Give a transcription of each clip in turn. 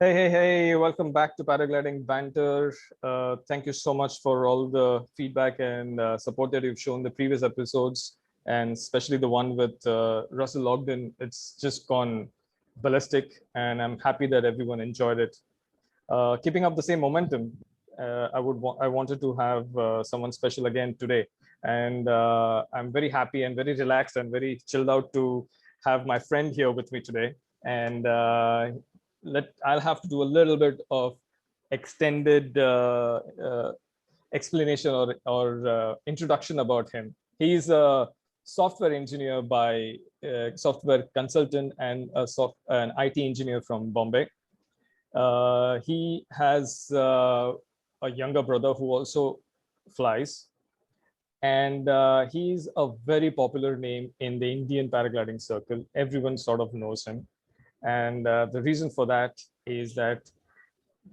Hey, welcome back to Paragliding Banter. Thank you so much for all the feedback and support that you've shown the previous episodes, and especially the one with Russell Ogden. It's just gone ballistic, and I'm happy that everyone enjoyed it. Keeping up the same momentum, I wanted to have someone special again today, and I'm very happy and very relaxed and very chilled out to have my friend here with me today. And I'll have to do a little bit of extended explanation or introduction about him. He's a software engineer by software consultant and an IT engineer from Bombay. He has a younger brother who also flies, and he's a very popular name in the Indian paragliding circle. Everyone sort of knows him, and the reason for that is that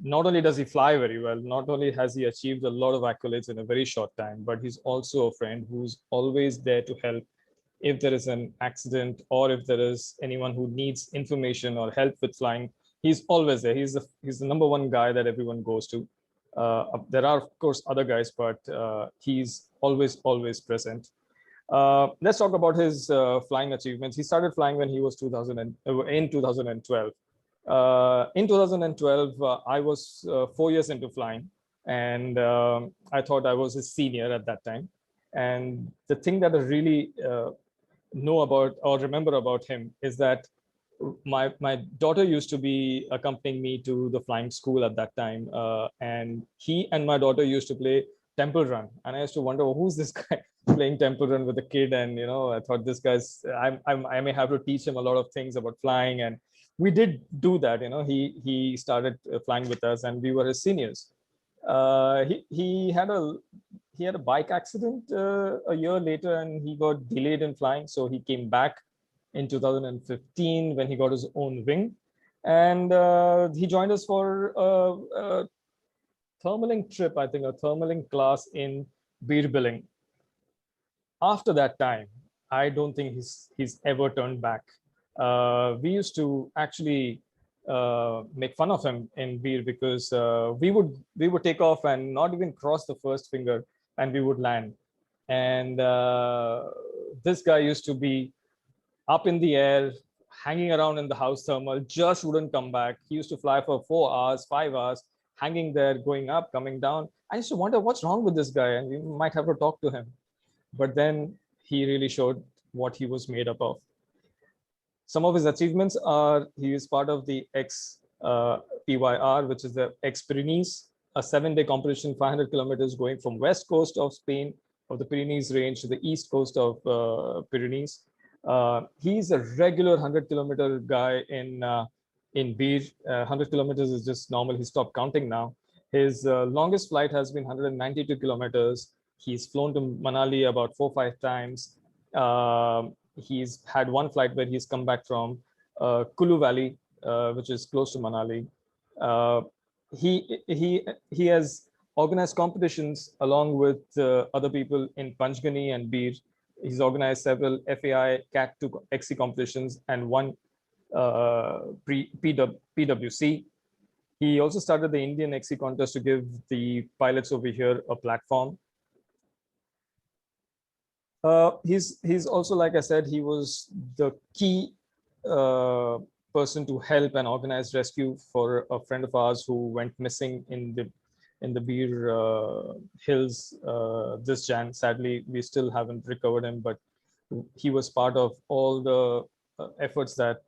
not only does he fly very well, not only has he achieved a lot of accolades in a very short time, but he's also a friend who's always there to help if there is an accident or if there is anyone who needs information or help with flying. He's always there. He's the number one guy that everyone goes to. There are, of course, other guys, but he's always present. Let's talk about his flying achievements. He started flying when he was in 2012. In 2012, I was 4 years into flying, and I thought I was his senior at that time. And the thing that I really know about or remember about him is that my daughter used to be accompanying me to the flying school at that time, and he and my daughter used to play temple run, and I used to wonder, well, who's this guy playing temple run with a kid? And I thought, this guy's I may have to teach him a lot of things about flying, and we did do that. He started flying with us, and we were his seniors. He had a bike accident a year later, and he got delayed in flying, so he came back in 2015 when he got his own wing, and he joined us for a thermaling trip, I think, a thermaling class in beer billing. After that time, I don't think he's ever turned back. We used to actually make fun of him in beer because we would take off and not even cross the first finger, and we would land. And this guy used to be up in the air, hanging around in the house thermal, just wouldn't come back. He used to fly for 4 hours, 5 hours, hanging there, going up, coming down. I used to wonder what's wrong with this guy, and we might have to talk to him. But then he really showed what he was made up of. Some of his achievements are he is part of the X-YPR, which is the X-Pyrenees, a 7-day competition, 500 kilometers going from west coast of Spain, of the Pyrenees range, to the east coast of Pyrenees. He's a regular 100-kilometer guy in Beer. 100 kilometers is just normal. He stopped counting now. His longest flight has been 192 kilometers. He's flown to Manali about 4-5 times. He's had one flight where he's come back from Kulu Valley, which is close to Manali. He has organized competitions along with other people in Panchgani and Beer. He's organized several FAI CAT 2 XC competitions and one PWC. He also started the Indian XC contest to give the pilots over here a platform. He's also, like I said, he was the key person to help and organize rescue for a friend of ours who went missing in the Beer Hills this Jan. Sadly, we still haven't recovered him, but he was part of all the efforts that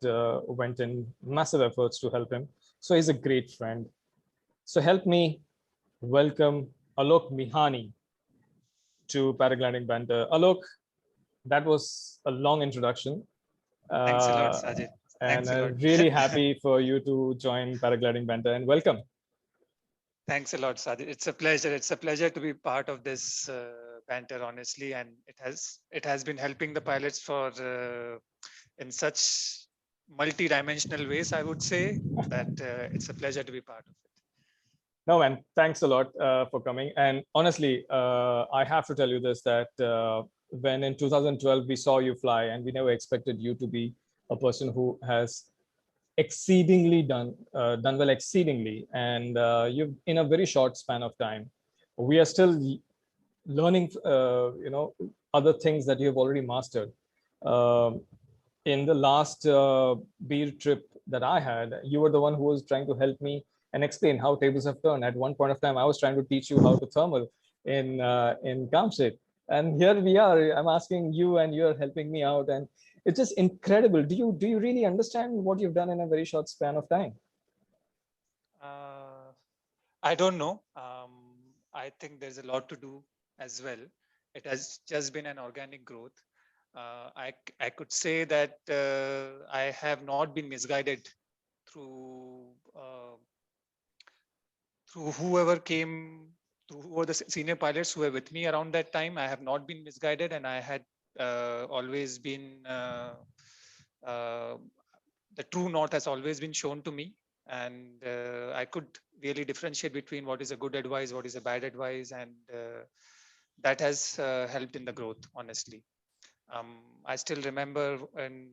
went in, massive efforts to help him. So he's a great friend. So help me welcome Alok Mihani to Paragliding Banter. Alok, that was a long introduction. Thanks a lot, Sajid. And Thanks a lot. I'm really happy for you to join Paragliding Banter, and welcome. Thanks a lot, Sajid. It's a pleasure. It's a pleasure to be part of this banter, honestly, and it has been helping the pilots for in such multi-dimensional ways. I would say that it's a pleasure to be part of it. No, man, thanks a lot for coming. And honestly, I have to tell you this, that when in 2012 we saw you fly, and we never expected you to be a person who has exceedingly done well exceedingly, and you've in a very short span of time. We are still learning, other things that you have already mastered. Um in the last beer trip that I had, you were the one who was trying to help me and explain how tables have turned. At one point of time, I was trying to teach you how to thermal in Kamshet, and here we are. I'm asking you, and you're helping me out, and it's just incredible. Do you really understand what you've done in a very short span of time? Uh, I don't know. I think there's a lot to do as well. It has just been an organic growth. I could say that I have not been misguided through through whoever came, through who were the senior pilots who were with me around that time. I have not been misguided, and I had always been uh, the true north has always been shown to me, and I could really differentiate between what is a good advice, what is a bad advice, and that has helped in the growth. Honestly, I still remember when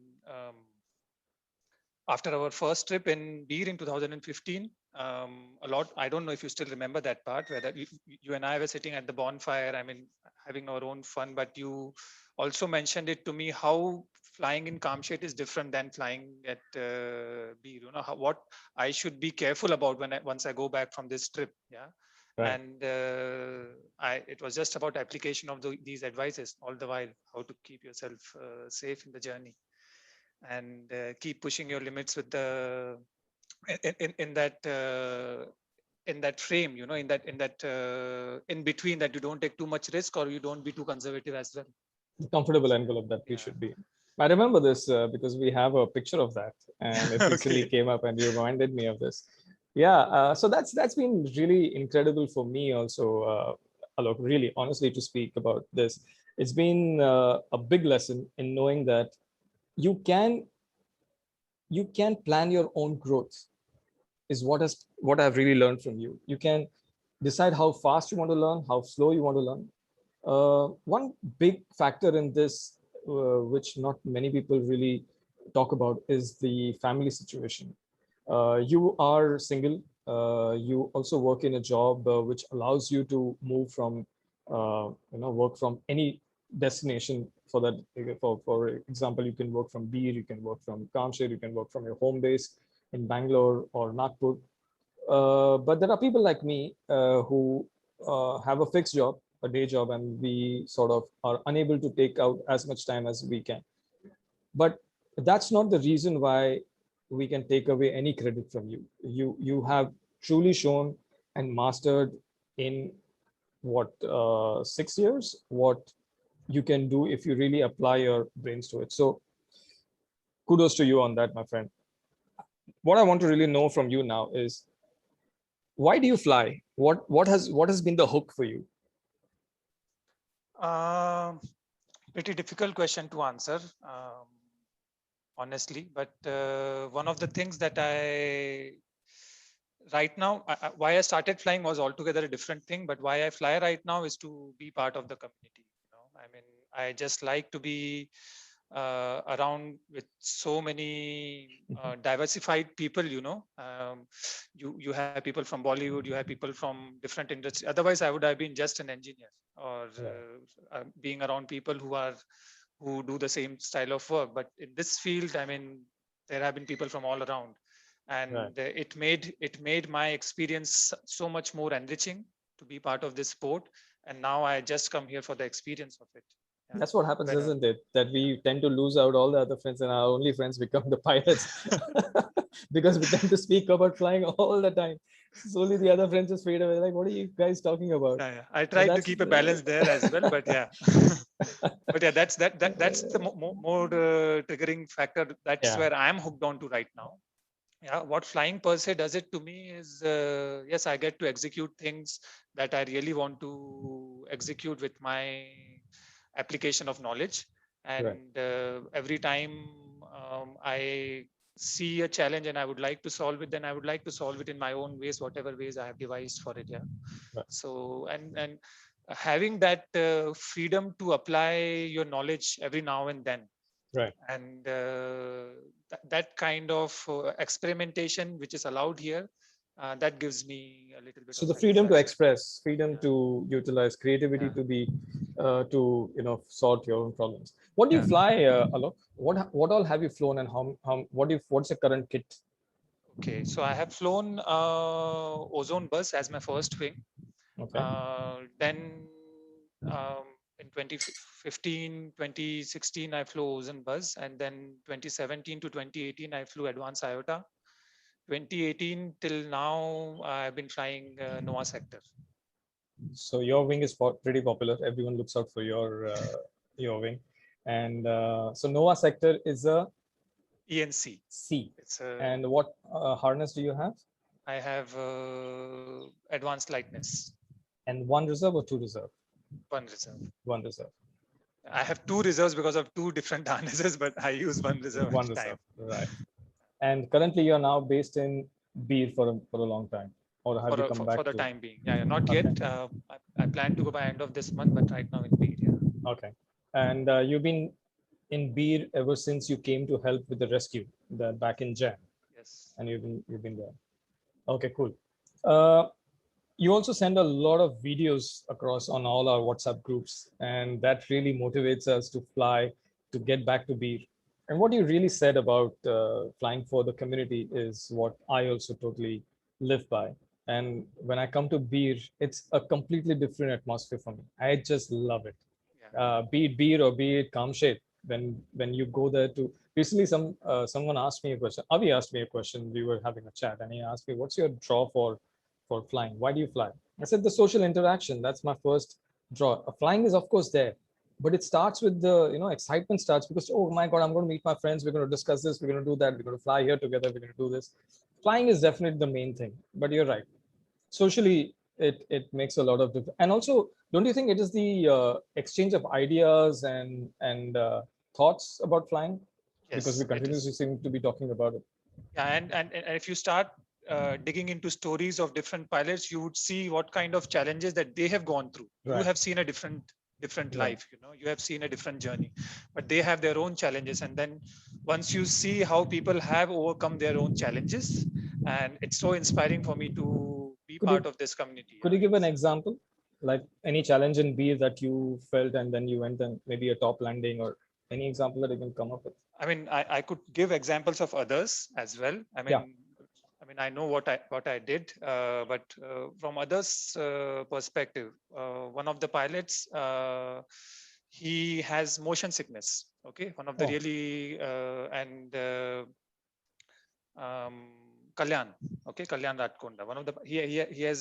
after our first trip in Beer in 2015, a lot. I don't know if you still remember that part, where that you and I were sitting at the bonfire. I mean, having our own fun. But you also mentioned it to me how flying in Kamshet is different than flying at Beer. You know what I should be careful about when once I go back from this trip. Yeah. Right. And it was just about application of these advices all the while, how to keep yourself safe in the journey, and keep pushing your limits with the in that frame, in between, that you don't take too much risk or you don't be too conservative as well. The comfortable envelope that we should be in. I remember this because we have a picture of that, and it recently Okay. came up, and you reminded me of this. Yeah, so that's been really incredible for me also, Alok. Really, honestly, to speak about this, it's been a big lesson in knowing that you can plan your own growth. Is what I've really learned from you. You can decide how fast you want to learn, how slow you want to learn. One big factor in this, which not many people really talk about, is the family situation. You are single. You also work in a job which allows you to move from, work from any destination. For that, for example, you can work from Beer, you can work from Kamsher, you can work from your home base in Bangalore or Nagpur. But there are people like me who have a fixed job, a day job, and we sort of are unable to take out as much time as we can. But that's not the reason why we can take away any credit from you. You have truly shown and mastered in what 6 years what you can do if you really apply your brains to it. So kudos to you on that, my friend. What I want to really know from you now is, why do you fly? What has been the hook for you? Pretty difficult question to answer, honestly. But one of the things that right now, why I started flying was altogether a different thing. But why I fly right now is to be part of the community. I mean, I just like to be around with so many diversified people. You have people from Bollywood, you have people from different industries. Otherwise, I would have been just an engineer, or being around people who do the same style of work. But in this field, I mean, there have been people from all around, and it made my experience so much more enriching to be part of this sport. And now I just come here for the experience of it. Yeah. That's what happens, isn't it? That we tend to lose out all the other friends, and our only friends become the pilots because we tend to speak about flying all the time. Slowly, the other friends just fade away. Like, what are you guys talking about? I tried to keep a balance there as well, but yeah. But yeah, that's the more triggering factor. That's where I'm hooked on to right now. Yeah, what flying per se does it to me is, yes, I get to execute things that I really want to execute with my application of knowledge. And every time I see a challenge and I would like to solve it, then I would like to solve it in my own ways, whatever ways I have devised for it. Yeah. So, and having that freedom to apply your knowledge every now and then. Right. And that kind of experimentation which is allowed here, that gives me a little bit So of the freedom to satisfaction. express, freedom Yeah. to utilize creativity Yeah. to be, to sort your own problems. What do you Yeah. fly, Alok? What all have you flown, and what's your current kit? Okay, so I have flown Ozone bus as my first wing. Okay. Then in 2015, 2016, I flew Ozone bus, and then 2017 to 2018, I flew Advanced IOTA. 2018 till now, I've been flying Nova sector. So your wing is pretty popular. Everyone looks out for your wing, and so Nova sector is a ENC. C. It's a, And what harness do you have? I have advanced lightness, And one reserve or two reserve? one reserve. One reserve. I have two reserves because of two different harnesses, but I use one reserve One at a time. reserve, right? And currently, you're now based in Beer for a long time, or have you come back For the to? time being. Yeah, not Okay. yet. I plan to go by end of this month, but right now in Beer. Yeah. Okay. And you've been in Beer ever since you came to help with the rescue back in Jan, Yes. and you've been there. Okay, cool. Uh, you also send a lot of videos across on all our WhatsApp groups, and that really motivates us to fly, to get back to Beer. And what you really said about flying for the community is what I also totally live by. And when I come to Beer, it's a completely different atmosphere for me. I just love it. Yeah. Be it Beer or be it Kamshet, when you go there to recently, someone asked me a question. Avi asked me a question. We were having a chat, and he asked me, "What's your draw for flying? Why do you fly?" I said, "The social interaction. That's my first draw. Flying is of course there, but it starts with the excitement starts because, oh my God, I'm going to meet my friends. We're going to discuss this. We're going to do that. We're going to fly here together. We're going to do this." Flying is definitely the main thing. But you're right. Socially, it makes a lot of difference. And also, don't you think it is the exchange of ideas and thoughts about flying? Because Yes, we it continuously is. seem to be talking about it. Yeah, and if you start digging into stories of different pilots, you would see what kind of challenges that they have gone through. You Right. have seen a different Right. life. You have seen a different journey, but they have their own challenges. And then once you see how people have overcome their own challenges, and it's so inspiring for me to be Could part you of this community. could Yeah. you give an example, like any challenge in B that you felt and then you went and maybe a top landing or any example that you can come up with? I mean, I could give examples of others as well. Yeah. I mean, I know what I did, but from others' perspective, one of the pilots, he has motion sickness. Okay, one of the Oh. really and Kalyan. Okay, Kalyan Ratkonda. One of the he has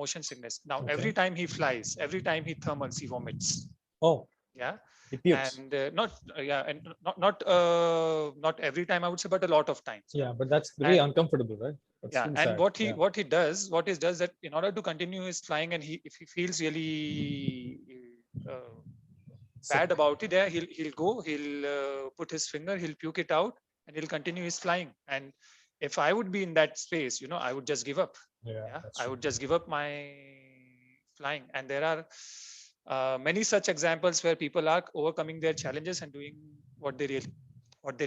motion sickness. Now, Okay. every time he flies, every time he thermals, he vomits. Oh. Yeah. He pukes. And not every time I would say, but a lot of times. Yeah, but that's really uncomfortable, right? That's Yeah, really and sad. what he does that in order to continue his flying, and if he feels really bad about it, there he'll put his finger, he'll puke it out, and he'll continue his flying. And if I would be in that space, I would just give up. Yeah, I would just give up my flying. And there are many such examples where people are overcoming their challenges and doing what they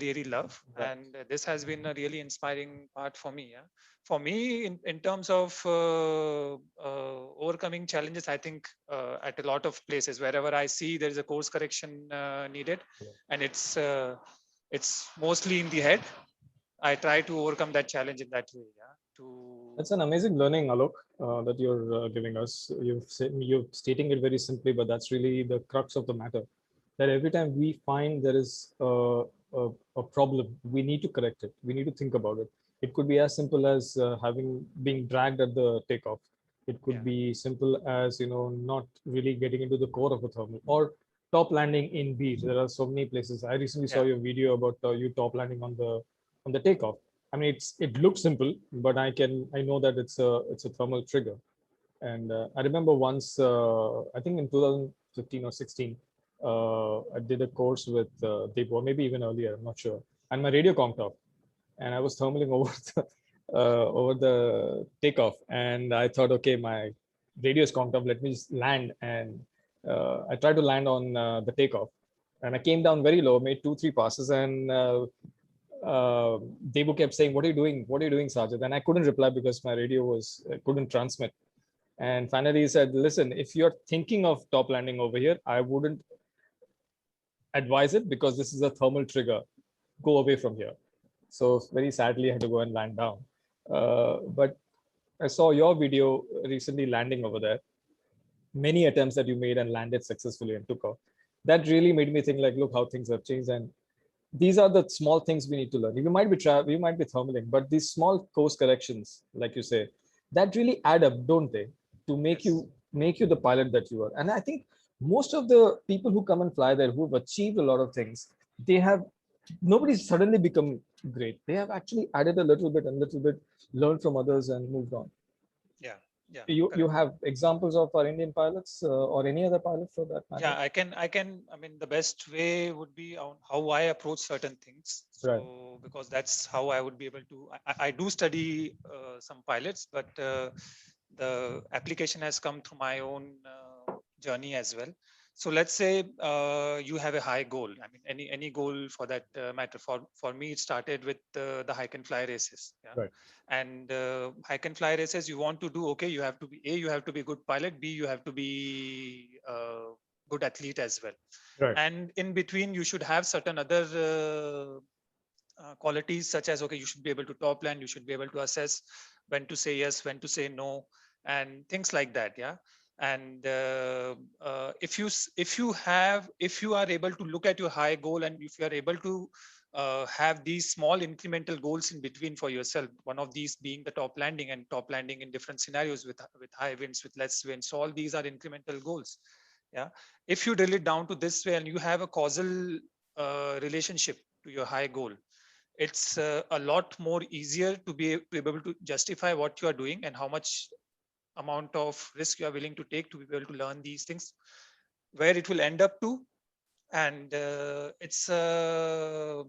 really love. Right. And this has been a really inspiring part for me. Yeah, for me, in terms of overcoming challenges, I think at a lot of places, wherever I see there is a course correction needed, and it's mostly in the head, I try to overcome that challenge in that way. Yeah. That's an amazing learning, Alok, that you're giving us. You're stating it very simply, but that's really the crux of the matter. That every time we find there is a problem, we need to correct it. We need to think about it. It could be as simple as being dragged at the takeoff. It could be simple as not really getting into the core of a thermal or top landing in beach. There are so many places. I recently saw your video about you top landing on the takeoff. I mean, it looks simple, but I know that it's a thermal trigger. And I remember once, I think in 2015 or 16, I did a course with Deep, or maybe even earlier, I'm not sure. And my radio conked off, and I was thermaling over the takeoff, and I thought, okay, my radio is conked off. Let me just land, and I tried to land on the takeoff, And I came down very low, made 2-3 passes, and Debu kept saying, "What are you doing? What are you doing, Sajid?" And I couldn't reply because my radio was couldn't transmit. And finally, he said, "Listen, if you're thinking of top landing over here, I wouldn't advise it because this is a thermal trigger. Go away from here." So very sadly, I had to go and land down. But I saw your video recently landing over there. Many attempts that you made and landed successfully and took off. That really made me think like, look how things have changed. And these are the small things we need to learn. You might be thermaling, but these small course corrections, like you say, that really add up, don't they? To make you the pilot that you are. And I think most of the people who come and fly there who've achieved a lot of things, nobody's suddenly become great. They have actually added a little bit, learned from others and moved on. Yeah. Yeah. You have examples of our Indian pilots or any other pilot for that matter? Yeah, I mean, the best way would be on how I approach certain things. So, right. Because that's how I would be able to, I do study some pilots, but the application has come through my own journey as well. So let's say you have a high goal. I mean, any goal for that matter. For me, it started with the hike and fly races. Yeah. Right. And hike and fly races, you want to do, okay, you have to be you have to be a good pilot. B, you have to be a good athlete as well. Right. And in between, you should have certain other qualities such as, okay, you should be able to top land, you should be able to assess when to say yes, when to say no, and things like that. Yeah. And if you are able to look at your high goal, and if you are able to have these small incremental goals in between for yourself, one of these being the top landing, and top landing in different scenarios with high winds, with less winds. So all these are incremental goals. Yeah. If you drill it down to this way and you have a causal relationship to your high goal, it's a lot more easier to be able to justify what you are doing and how much amount of risk you are willing to take to be able to learn these things, where it will end up to. And it's a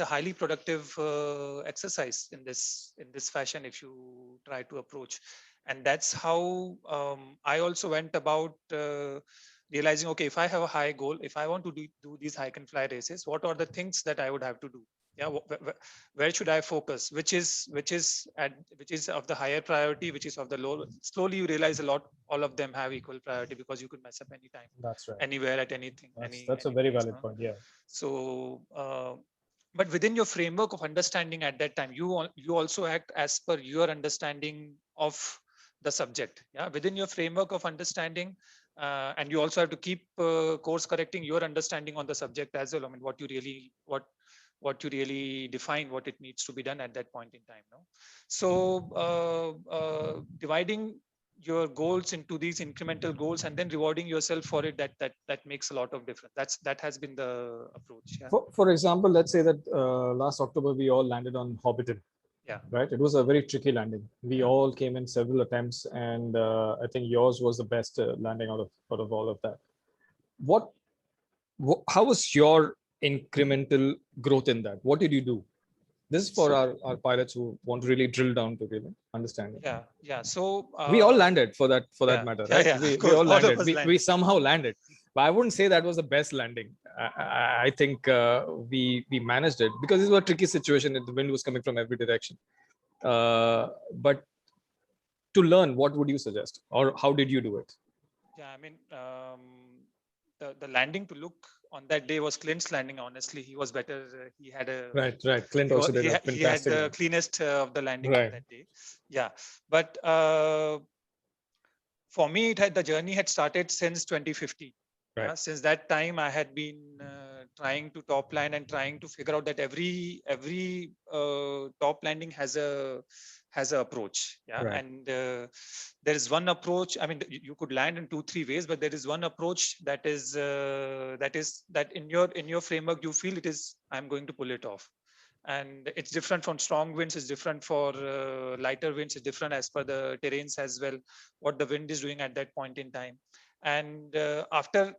highly productive exercise in this fashion if you try to approach. And that's how I also went about realizing, okay, if I have a high goal, if I want to do these hike and fly races, what are the things that I would have to do? Yeah, where should I focus? Which is of the higher priority, which is of the low. Slowly you realize all of them have equal priority, because you could mess up anytime. That's right. Anywhere at anything. That's a very valid point. Yeah. So, but within your framework of understanding at that time, you also act as per your understanding of the subject. Yeah, within your framework of understanding, and you also have to keep course correcting your understanding on the subject as well. I mean, what you really define, what it needs to be done at that point in time. No, so dividing your goals into these incremental goals and then rewarding yourself for it, that makes a lot of difference. That has been the approach. Yeah. For example, let's say that last October we all landed on Hobbiton. Yeah. Right. It was a very tricky landing. We all came in several attempts, and I think yours was the best landing out of all of that. How was your incremental growth in that? What did you do? This is for our pilots who want to really drill down to really understand it. Yeah. So we all landed for that matter, right? Yeah, we all landed. We somehow landed, but I wouldn't say that was the best landing. I think we managed it because it was a tricky situation. The wind was coming from every direction. But to learn, what would you suggest, or how did you do it? Yeah, I mean, the landing to look on that day was Clint's landing. Honestly, he was better. He had a right. Clint also did a fantastic. He had the cleanest of the landing on that day. Yeah, but for me, the journey had started since 2015. Right. Since that time, I had been trying to top land and trying to figure out that every top landing has a approach. Yeah, right. And there is one approach. I mean, you could land in 2-3 ways, but there is one approach that in your framework you feel it is. I'm going to pull it off. And it's different from strong winds. It's different for lighter winds. It's different as per the terrains as well. What the wind is doing at that point in time. And after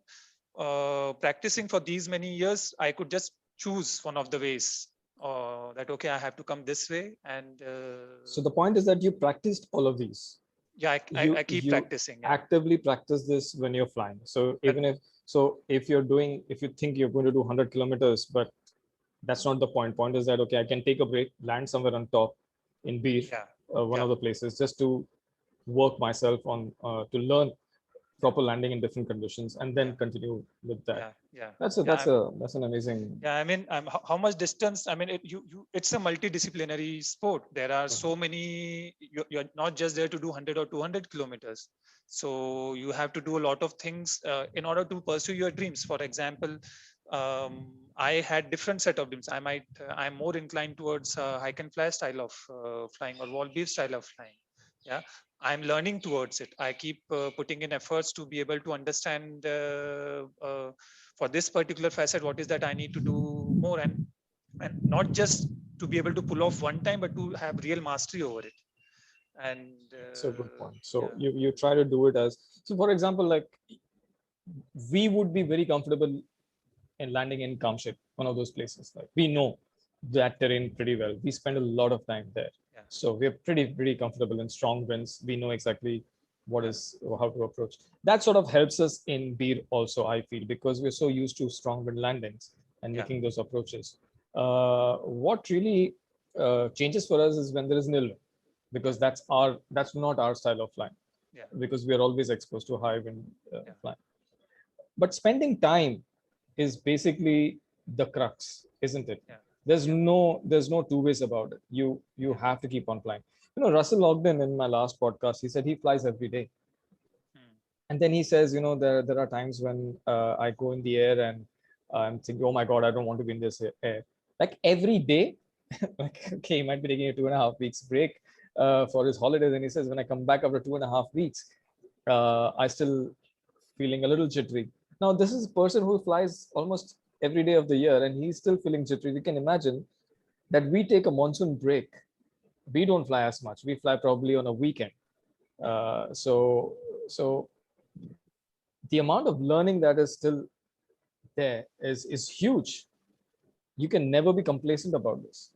practicing for these many years, I could just choose one of the ways. That okay, I have to come this way. And so the point is that you practiced all of these. Yeah, I keep you practicing. Yeah. actively practice this when you're flying. So even if you think you're going to do 100 kilometers, but that's not the point. Point is that, okay, I can take a break, land somewhere on top in Bir, Yeah. one Yeah. of the places, just to work myself on to learn proper landing in different conditions, and then Yeah. continue with that. Yeah. Yeah. That's a Yeah. that's an amazing. Yeah, I mean, how much distance? I mean, it's a multidisciplinary sport. There are so many. You're not just there to do 100 or 200 kilometers. So you have to do a lot of things in order to pursue your dreams. For example, I had different set of dreams. I'm more inclined towards hike and fly style of flying, or wall beef style of flying. Yeah, I'm learning towards it. I keep putting in efforts to be able to understand for this particular facet what is that I need to do more, and not just to be able to pull off one time, but to have real mastery over it. And It's a good point. So yeah. you try to do it as, so for example, like we would be very comfortable in landing in Kamshit, one of those places. Like we know that terrain pretty well. We spend a lot of time there. Yeah. So we're pretty comfortable in strong winds. We know exactly what Yeah. is how to approach. That sort of helps us in Beer also, I feel, because we're so used to strong wind landings and Yeah. making those approaches. What really changes for us is when there is nil, because that's not our style of flying. Yeah. Because we are always exposed to high wind Yeah. flying. But spending time is basically the crux, isn't it? Yeah. There's no two ways about it. You have to keep on flying. Russell Ogden, in my last podcast, he said he flies every day. And then he says, there are times when I go in the air and I'm thinking, oh my God, I don't want to be in this air. Like every day, like, okay, he might be taking a 2.5 weeks break for his holidays. And he says, when I come back after 2.5 weeks, I still feeling a little jittery. Now, this is a person who flies almost every day of the year and he's still feeling jittery. We can imagine that we take a monsoon break. We don't fly as much. We fly probably on a weekend. So the amount of learning that is still there is huge. You can never be complacent about this.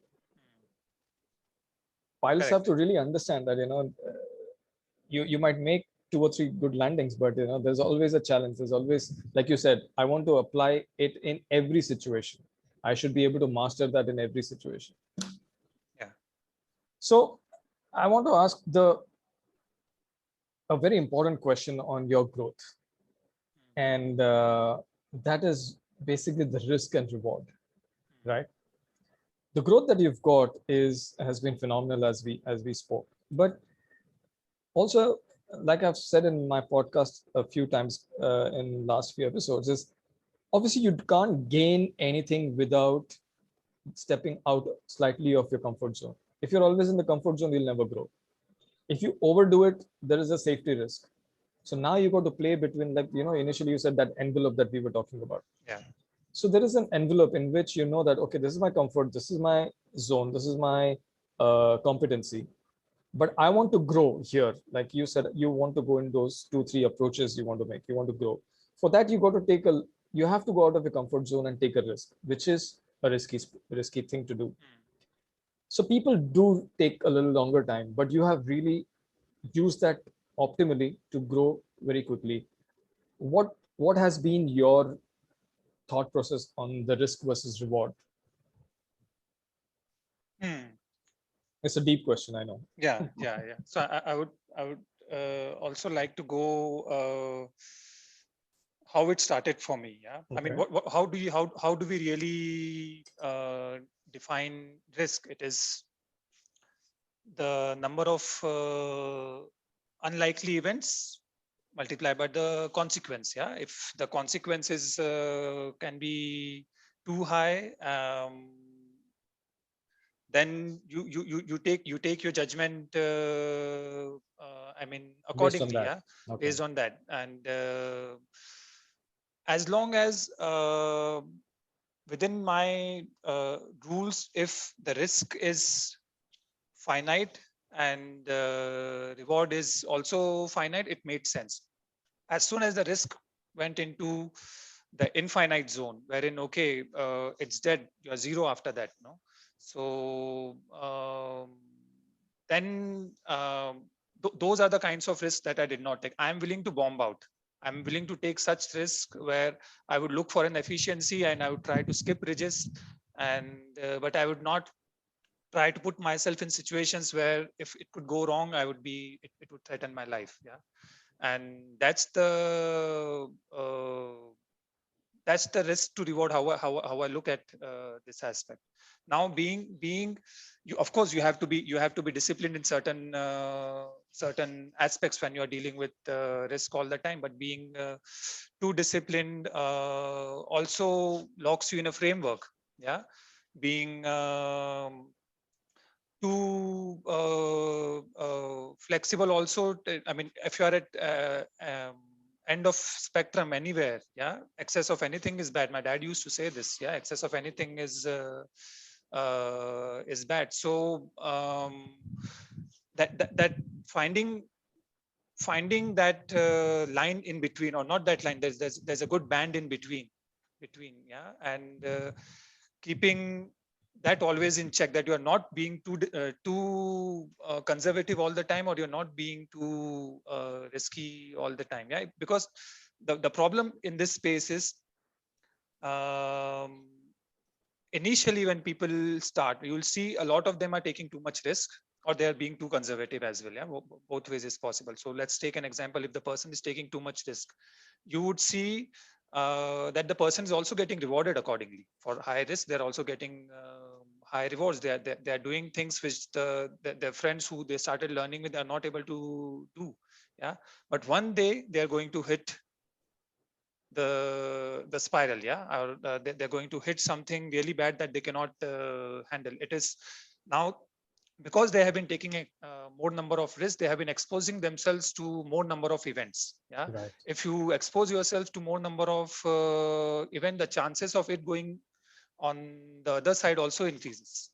Pilots have to really understand that you might make 2 or 3 good landings, but there's always a challenge. There's always, like you said, I want to apply it in every situation. I should be able to master that in every situation. Yeah. So I want to ask a very important question on your growth, and that is basically the risk and reward, right? The growth that you've got has been phenomenal, as we spoke, but also, like I've said in my podcast a few times in last few episodes, is obviously you can't gain anything without stepping out slightly of your comfort zone. If you're always in the comfort zone, you'll never grow. If you overdo it, there is a safety risk. So now you got to play between, like, initially you said that envelope that we were talking about. Yeah. So there is an envelope in which you know that, okay, this is my comfort, this is my zone, this is my competency, but I want to grow here. Like you said, you want to go in those 2-3 approaches you want to make, you want to grow. For that, you have to go out of your comfort zone and take a risk, which is a risky thing to do. So people do take a little longer time, but you have really used that optimally to grow very quickly. What has been your thought process on the risk versus reward? It's a deep question, I know. Yeah. So I would also like to go how it started for me. Yeah. Okay. I mean, how do we really define risk? It is the number of unlikely events multiplied by the consequence. Yeah. If the consequences can be too high, then you take your judgment I mean accordingly. Yeah. Okay. Based on that. And as long as within my rules, if the risk is finite and reward is also finite, it made sense. As soon as the risk went into the infinite zone, wherein okay, it's dead, you're zero after that, no. So then those are the kinds of risks that I did not take. I'm willing to bomb out. I'm willing to take such risk where I would look for an efficiency and I would try to skip ridges, and but I would not try to put myself in situations where if it could go wrong, it would threaten my life. Yeah, and that's the risk to reward how I look at this aspect. Now, being you, of course, you have to be disciplined in certain aspects when you are dealing with risk all the time. But being too disciplined also locks you in a framework. Yeah, being too flexible also. I mean, if you are at end of spectrum anywhere, yeah, excess of anything is bad. My dad used to say this. Yeah, excess of anything is bad. So that finding that line in between, or not that line, there's a good band in between, yeah, and keeping that always in check, that you are not being too conservative all the time, or you're not being too risky all the time. Yeah, because the problem in this space is initially when people start, you'll see a lot of them are taking too much risk, or they are being too conservative as well. Yeah, both ways is possible. So let's take an example. If the person is taking too much risk, you would see that the person is also getting rewarded accordingly. For high risk, they're also getting high rewards. They are doing things which their friends who they started learning with are not able to do. Yeah, but one day they are going to hit the spiral. Yeah, or they're going to hit something really bad that they cannot handle. It is now, because they have been taking a more number of risks, they have been exposing themselves to more number of events. Yeah, Right. if you expose yourself to more number of event, the chances of it going on the other side also increases.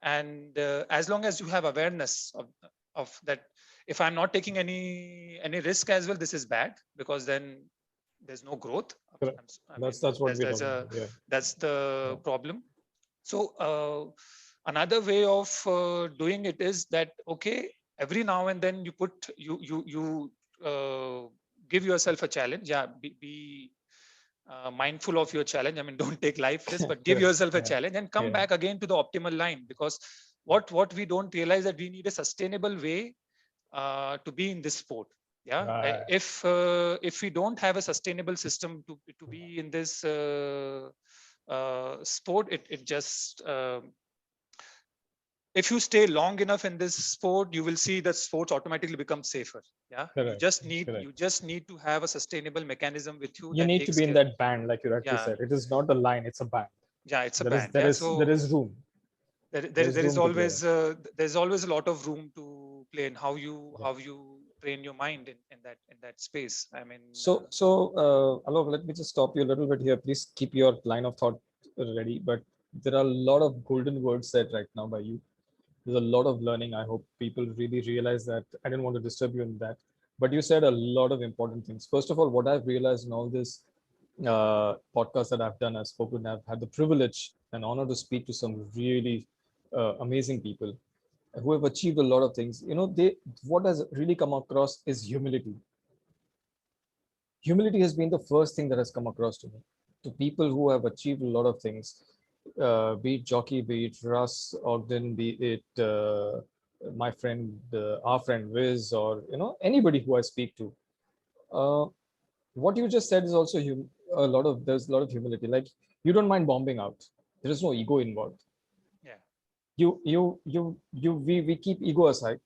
And as long as you have awareness of that, if I'm not taking any risk as well, this is bad, because then there's no growth. Correct. I mean, That's what we're there's talking a about. Yeah. that's the Yeah. problem. So another way of doing it is that, okay, every now and then you give yourself a challenge. Yeah, be mindful of your challenge. I mean, don't take life risk, but give Correct. yourself a Yeah. challenge and come Yeah. back again to the optimal line. Because what we don't realize, that we need a sustainable way to be in this sport. Yeah, Right. if we don't have a sustainable system to be in this sport, it just if you stay long enough in this sport, you will see that sports automatically become safer. Yeah, Correct. Correct. you just need to have a sustainable mechanism with you You that need to takes be in care. that band, like you rightly Yeah, said. It is not a line; it's a band. yeah, it's a There is band. there Yeah, is there so is room. There's there is room to play. there's always a lot of room to play in how you Yeah. train your mind in that space. I mean, So, Alok, let me just stop you a little bit here. Please keep your line of thought ready. But there are a lot of golden words said right now by you. There's a lot of learning. I hope people really realize that. I didn't want to disturb you in that, but you said a lot of important things. First of all, what I've realized in all this podcast that I've done, I've spoken, I've had the privilege and honor to speak to some really amazing people who have achieved a lot of things. You know, what has really come across is humility. Humility has been the first thing that has come across to me. To people who have achieved a lot of things, be it Jockey, be it Russ Ogden, be it my friend, our friend Wiz, or anybody who I speak to. Uh, what you just said is also there's a lot of humility. Like, you don't mind bombing out. There is no ego involved. yeah, We keep ego aside,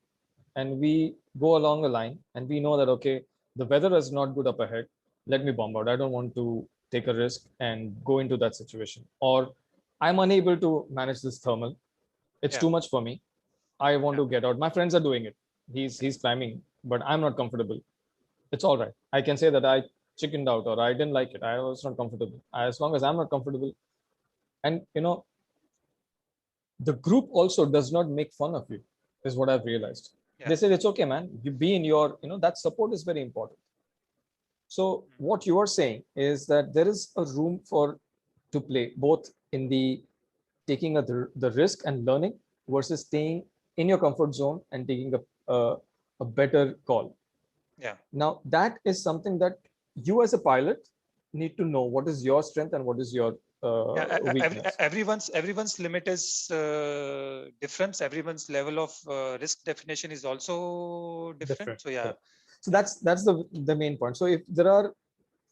and we go along a line, and we know that, okay, the weather is not good up ahead. Let me bomb out. I don't want to take a risk and go into that situation, or I'm unable to manage this thermal. It's yeah, too much for me. I want yeah, to get out. My friends are doing it. He's climbing, but I'm not comfortable. It's all right. I can say that I chickened out, or I didn't like it. I was not comfortable. As long as I'm not comfortable, and the group also does not make fun of you, is what I've realized. yeah, They say it's okay, man. You be in your, that support is very important. So what you are saying is that there is a room to play both in the taking the risk and learning versus staying in your comfort zone and taking a better call. Yeah. Now, that is something that you as a pilot need to know what is your strength and what is your weakness. Everyone's limit is different. Everyone's level of risk definition is also different. So yeah. Correct. So that's the main point. So if there are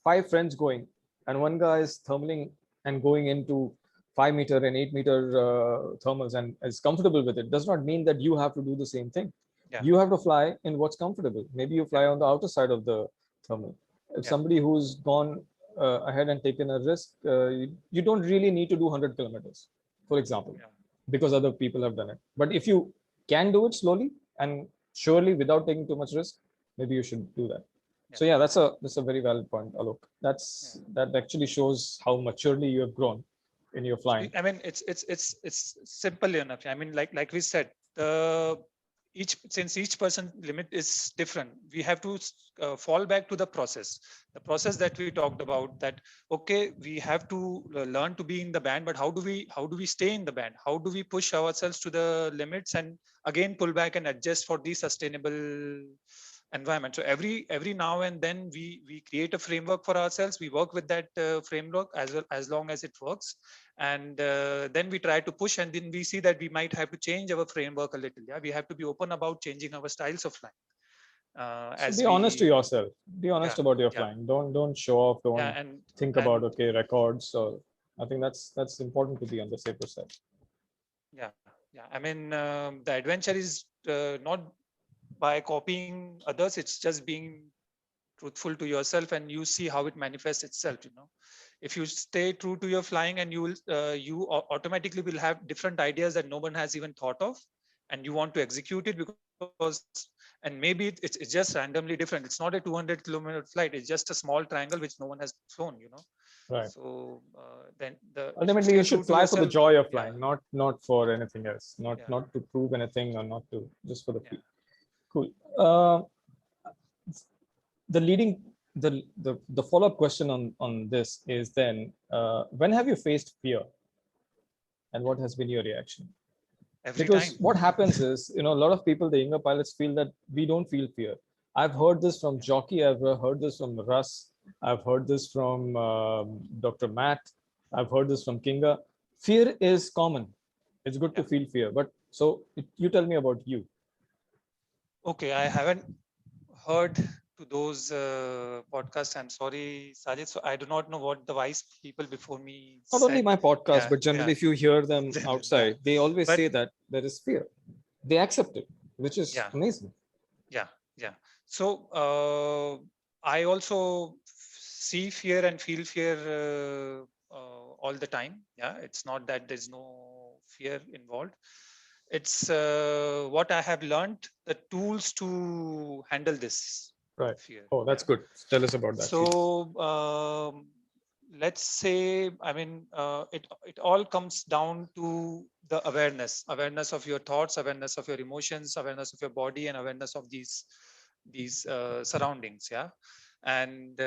5 friends going and one guy is thermaling and going into 5-meter and 8-meter thermals and is comfortable with it, does not mean that you have to do the same thing. Yeah. You have to fly in what's comfortable. Maybe you fly on the outer side of the thermal. If somebody who's gone ahead and taken a risk, you don't really need to do 100 kilometers, for example, because other people have done it. But if you can do it slowly and surely without taking too much risk, maybe you should do that. So yeah, that's a very valid point, Alok. That actually shows how maturely you have grown in your flying. I mean, it's simple enough. I mean, like we said, since each person limit is different, we have to fall back to the process that we talked about. That okay, we have to learn to be in the band, but how do we stay in the band? How do we push ourselves to the limits and again pull back and adjust for the sustainable environment? So every now and then we create a framework for ourselves. We work with that framework as long as it works, and then we try to push, and then we see that we might have to change our framework a little. Yeah, we have to be open about changing our styles of flying. So be honest to yourself. Be honest about your flying. Don't show off. Don't think about records. So I think that's important to be on the safer side. Yeah. I mean, the adventure is not by copying others. It's just being truthful to yourself, and you see how it manifests itself. If you stay true to your flying, and you automatically will have different ideas that no one has even thought of, and you want to execute it because, and maybe it's just randomly different. It's not a 200-kilometer flight. It's just a small triangle which no one has flown. Right. So then ultimately you should fly for the joy of flying, not for anything else, not to prove anything, or not to just for the feel. Cool. The follow-up question on this is then, when have you faced fear, and what has been your reaction? Because what happens is, a lot of people, the younger pilots, feel that we don't feel fear. I've heard this from Jockey. I've heard this from Russ. I've heard this from Dr. Matt. I've heard this from Kinga. Fear is common. It's good to feel fear. But so you tell me about you. Okay, I haven't heard to those podcasts. I'm sorry, Sajid. So I do not know what the wise people before me Not only my podcast, but generally if you hear them outside, they always say that there is fear. They accept it, which is amazing. Yeah. So I also see fear and feel fear all the time. Yeah, it's not that there's no fear involved. It's what I have learned, the tools to handle this fear. Oh, that's good. Tell us about that. So let's say, I mean, it all comes down to the awareness of your thoughts, awareness of your emotions, awareness of your body, and awareness of these surroundings. Yeah. And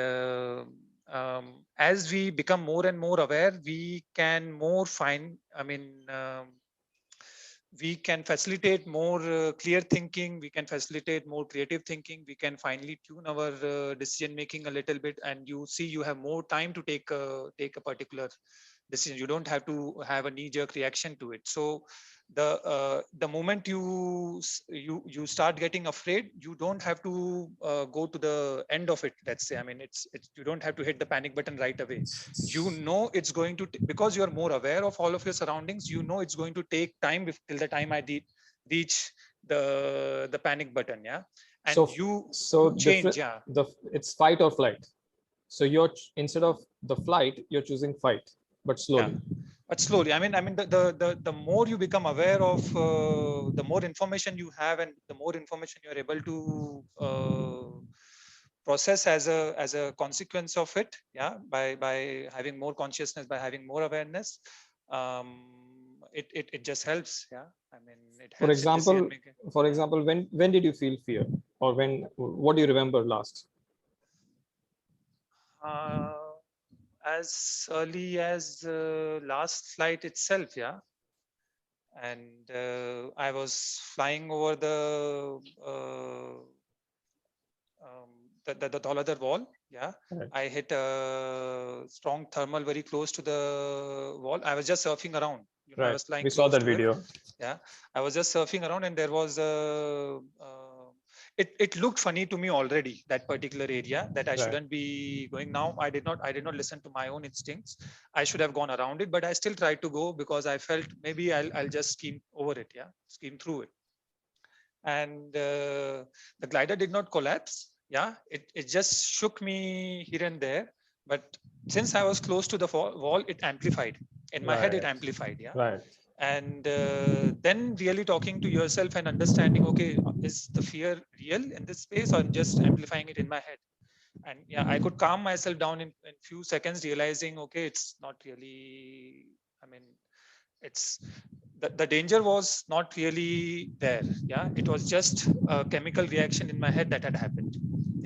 as we become more and more aware, we can more we can facilitate more clear thinking. We can facilitate more creative thinking. We can finely tune our decision making a little bit, and you see you have more time to take a particular decision. You don't have to have a knee-jerk reaction to it. So the moment you start getting afraid, you don't have to go to the end of it. Let's say, I mean, it's you don't have to hit the panic button right away. It's going to, because you are more aware of all of your surroundings, it's going to take time till the time I reach the panic button. Yeah. And so change. It's fight or flight. So you're, instead of the flight, you're choosing fight, but slowly. But slowly. I mean, the more you become aware of, the more information you have, and the more information you're able to process as a consequence of it. Yeah. By having more consciousness, by having more awareness, it just helps. Yeah. I mean, it helps. For example, when did you feel fear, or what do you remember last? As early as last flight itself. Yeah. and I was flying over the taller wall. Yeah, Right. I hit a strong thermal very close to the wall. I was just surfing around. You know, I Right. was flying We saw close that to it. video. Yeah, I was just surfing around, and there was it looked funny to me already, that particular area, that I Right. shouldn't be going. Now I did not listen to my own instincts. I should have gone around it, but I still tried to go because I felt maybe I'll just skim over it. Yeah, skim through it. And the glider did not collapse. Yeah, it just shook me here and there. But since I was close to the wall, it amplified. In my head, it Right. amplified. Yeah. Right. And then really talking to yourself and understanding, okay, is the fear real in this space, or I'm just amplifying it in my head? And yeah, I could calm myself down in few seconds, realizing, okay, it's not really, I mean, it's the danger was not really there. Yeah, it was just a chemical reaction in my head that had happened.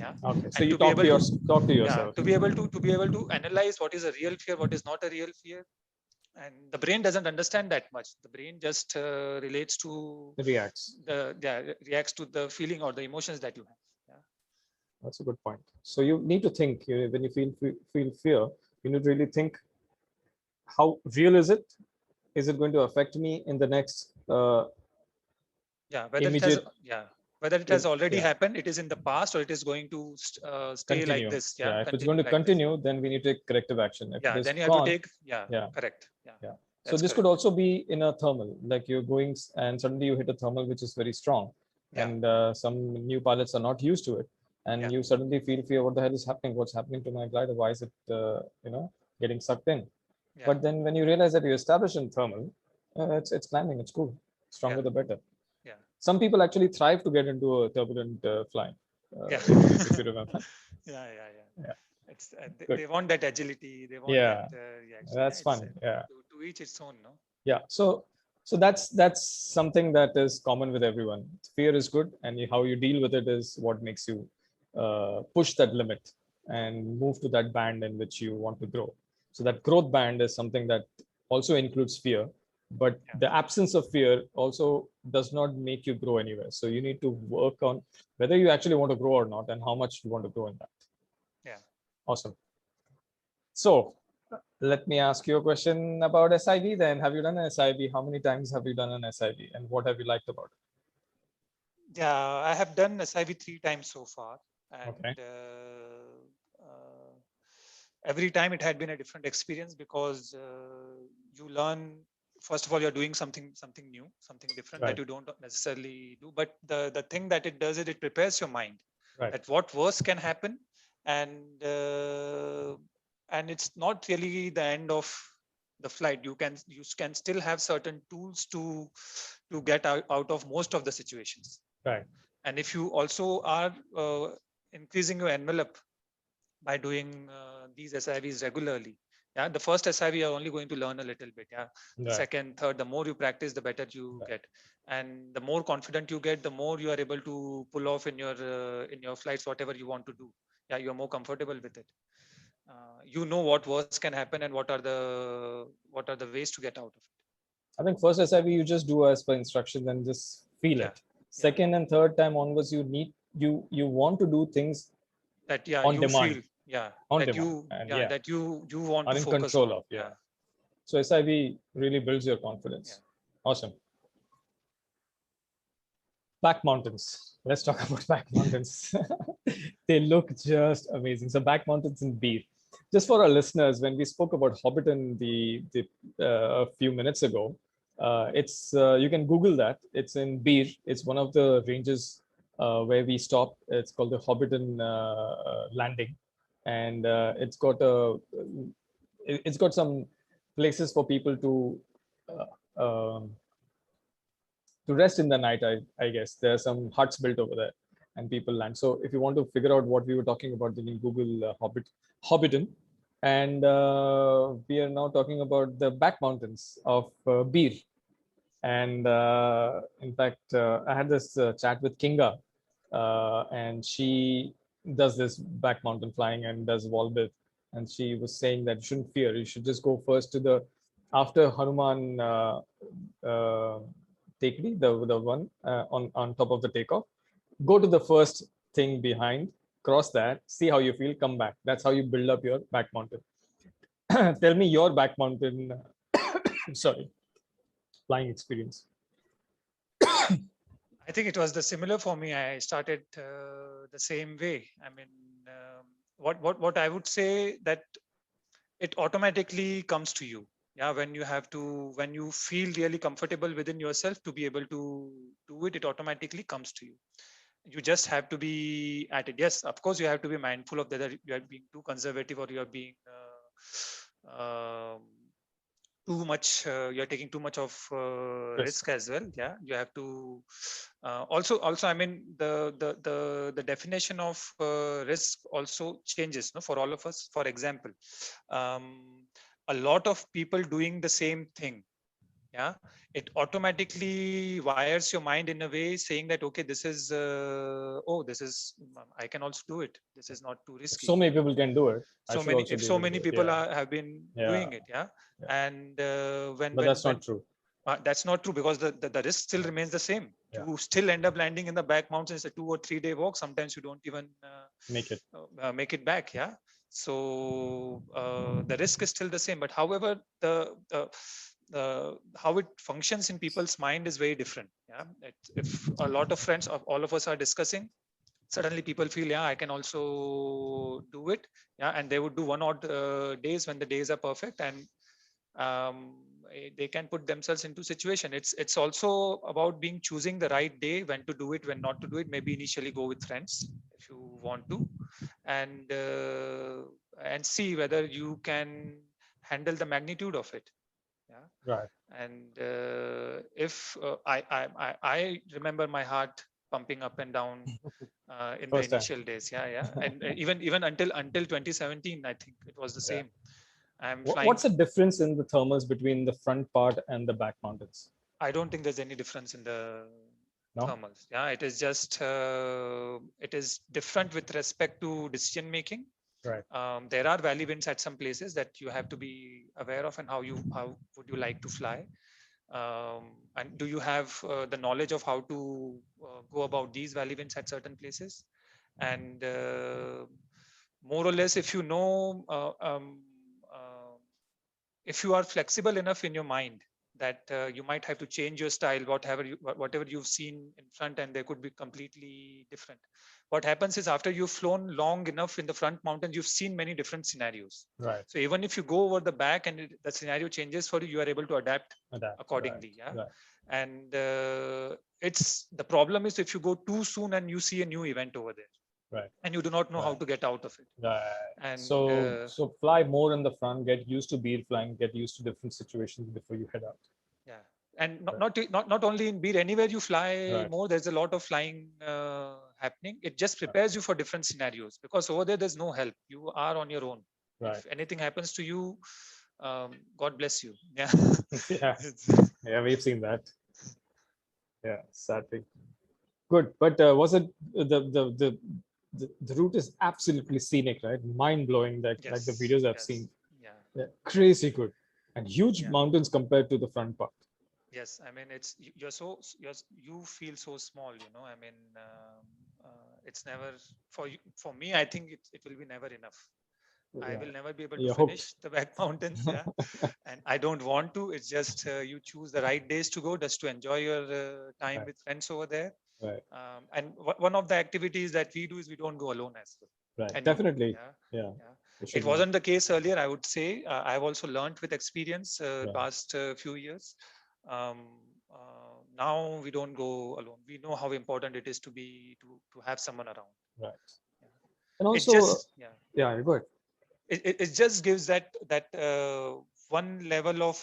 Yeah. Okay. So And you to be able to talk to yeah, yourself. to be able to analyze what is a real fear, what is not a real fear. And the brain doesn't understand that much. The brain just relates to Reacts. reacts to the feeling or the emotions that you have. Yeah. That's a good point. So you need to think, when you feel fear, you need to really think, how real is it? Is it going to affect me in the next Yeah, whether it has immediate? whether it has already Yeah, happened, it is in the past, or it is going to stay like continue. this. Yeah, Yeah, if it's going continue to like this. continue, then we need to take corrective action. If it Yeah, is then you have to gone, take. Yeah, yeah, correct. Yeah, yeah. So that's this could correct. also be in a thermal, like you're going and suddenly you hit a thermal which is very strong, Yeah, and some new pilots are not used to it, and yeah, you suddenly feel fear. What the hell is happening? What's happening to my glider? Why is it, getting sucked in? yeah, But then when you realize that you establish in thermal, it's climbing. It's cool. Stronger yeah, the better. yeah, Some people actually thrive to get into a turbulent flying. yeah, If you remember. yeah, yeah, yeah. Yeah. It's Good. they want that agility. They want that Yeah. reaction. Yeah, That's it's fun. Yeah. to each its own. No. Yeah. So that's something that is common with everyone. Fear is good, and how you deal with it is what makes you push that limit and move to that band in which you want to grow. So that growth band is something that also includes fear, but Yeah. the absence of fear also does not make you grow anywhere. So you need to work on whether you actually want to grow or not, and how much you want to grow in that. Yeah. Awesome. So let me ask you a question about SIV then. Have you done an SIV? How many times have you done an SIV, and what have you liked about it? Yeah, I have done SIV 3 times so far, and Okay. Every time it had been a different experience, because you learn. First of all, you're doing something new, something different Right. that you don't necessarily do. But the thing that it does is it prepares your mind Right. that what worse can happen, and it's not really the end of the flight. You can still have certain tools to get out of most of the situations. Right. And if you also are increasing your envelope by doing these SIVs regularly, yeah, the first SIV you're only going to learn a little bit. Yeah, the Right. second, third, the more you practice, the better you get, and the more confident you get, the more you are able to pull off in your flights, whatever you want to do. Yeah, you're more comfortable with it. You know what worse can happen, and what are the ways to get out of it. I think first SIV you just do as per instructions and just feel Yeah. it. Second and third time onwards, you want to do things That on you demand. feel, On that demand. you And that you want are to in focus control on. of. Yeah. So SIV really builds your confidence. Yeah. Awesome. Back mountains. Let's talk about back mountains. They look just amazing. So back mountains in Beer. Just for our listeners, when we spoke about Hobbiton a few minutes ago, it's you can Google that. It's in Beer. It's one of the ranges where we stop. It's called the Hobbiton Landing, and it's got some places for people to rest in the night. I guess there are some huts built over there, and people land. So if you want to figure out what we were talking about, then you Google Hobbiton, and we are now talking about the back mountains of Beer. And in fact, I had this chat with Kinga, and she does this back mountain flying and does wall bit, and she was saying that you shouldn't fear. You should just go first to the after Hanuman Tekri, the one on top of the takeoff, go to the first thing behind, cross that, see how you feel, come back. That's how you build up your back mountain. Tell me your back mountain, sorry, flying experience. I think it was the similar for me. I started the same way. I mean, what I would say that it automatically comes to you. Yeah, when you feel really comfortable within yourself to be able to do it, it automatically comes to you. You just have to be at it. Yes, of course, you have to be mindful of whether you are being too conservative or you are being too much. You are taking too much of risk as well. Yeah, you have to. Also, I mean, the definition of risk also changes. No, for all of us. For example, a lot of people doing the same thing, yeah, it automatically wires your mind in a way saying that, okay, this is this is, I can also do it, this is not too risky. So many people can do it. If so many people have been doing it, yeah. And but that's not true. That's not true, because the risk still remains the same. You still end up landing in the back mountains. It's a 2 or 3 day walk. Sometimes you don't even make it back. Yeah. So the risk is still the same, but however, how it functions in people's mind is very different. Yeah. If a lot of friends of all of us are discussing, suddenly people feel, yeah, I can also do it. Yeah. And they would do 1 odd days when the days are perfect, and they can put themselves into situation. It's also about choosing the right day, when to do it, when not to do it. Maybe initially go with friends if you want to, and see whether you can handle the magnitude of it. Yeah. Right. And if I remember my heart pumping up and down in the initial days. Yeah. And even until 2017, I think it was the same. What's the difference in the thermals between the front part and the back mountains? I don't think there's any difference in the thermals. Yeah, it is just it is different with respect to decision making. Right. There are valley winds at some places that you have to be aware of, and how would you like to fly, and do you have the knowledge of how to go about these valley winds at certain places, and more or less, if you know. If you are flexible enough in your mind that you might have to change your style, whatever you've seen in front, and they could be completely different. What happens is, after you've flown long enough in the front mountains, you've seen many different scenarios. Right. So even if you go over the back and the scenario changes for you, you are able to adapt accordingly. Right. Yeah. Right. And it's the problem is if you go too soon and you see a new event over there. Right. And you do not know how to get out of it. Right. And so fly more in the front, get used to beer flying, get used to different situations before you head out. Yeah. And not only in beer, anywhere you fly more, there's a lot of flying happening. It just prepares you for different scenarios, because over there's no help. You are on your own. Right. If anything happens to you, God bless you. Yeah. Yeah, we've seen that. Yeah, sadly. Good, but was it the route is absolutely scenic, right? Mind blowing, like the videos I've seen. Yeah, crazy good, and huge mountains compared to the front part. Yes, I mean, you feel so small, you know. I mean, it's never for me. I think it will be never enough. I will never be able to finish the back mountains. Yeah. And I don't want to. It's just you choose the right days to go, just to enjoy your time with friends over there. Right. And one of the activities that we do is we don't go alone as well. Right. Definitely. Yeah. It wasn't the case earlier, I would say. I've also learned with experience past few years. Now we don't go alone. We know how important it is to have someone around. Right. Yeah. And also, yeah, go ahead. It just gives that one level of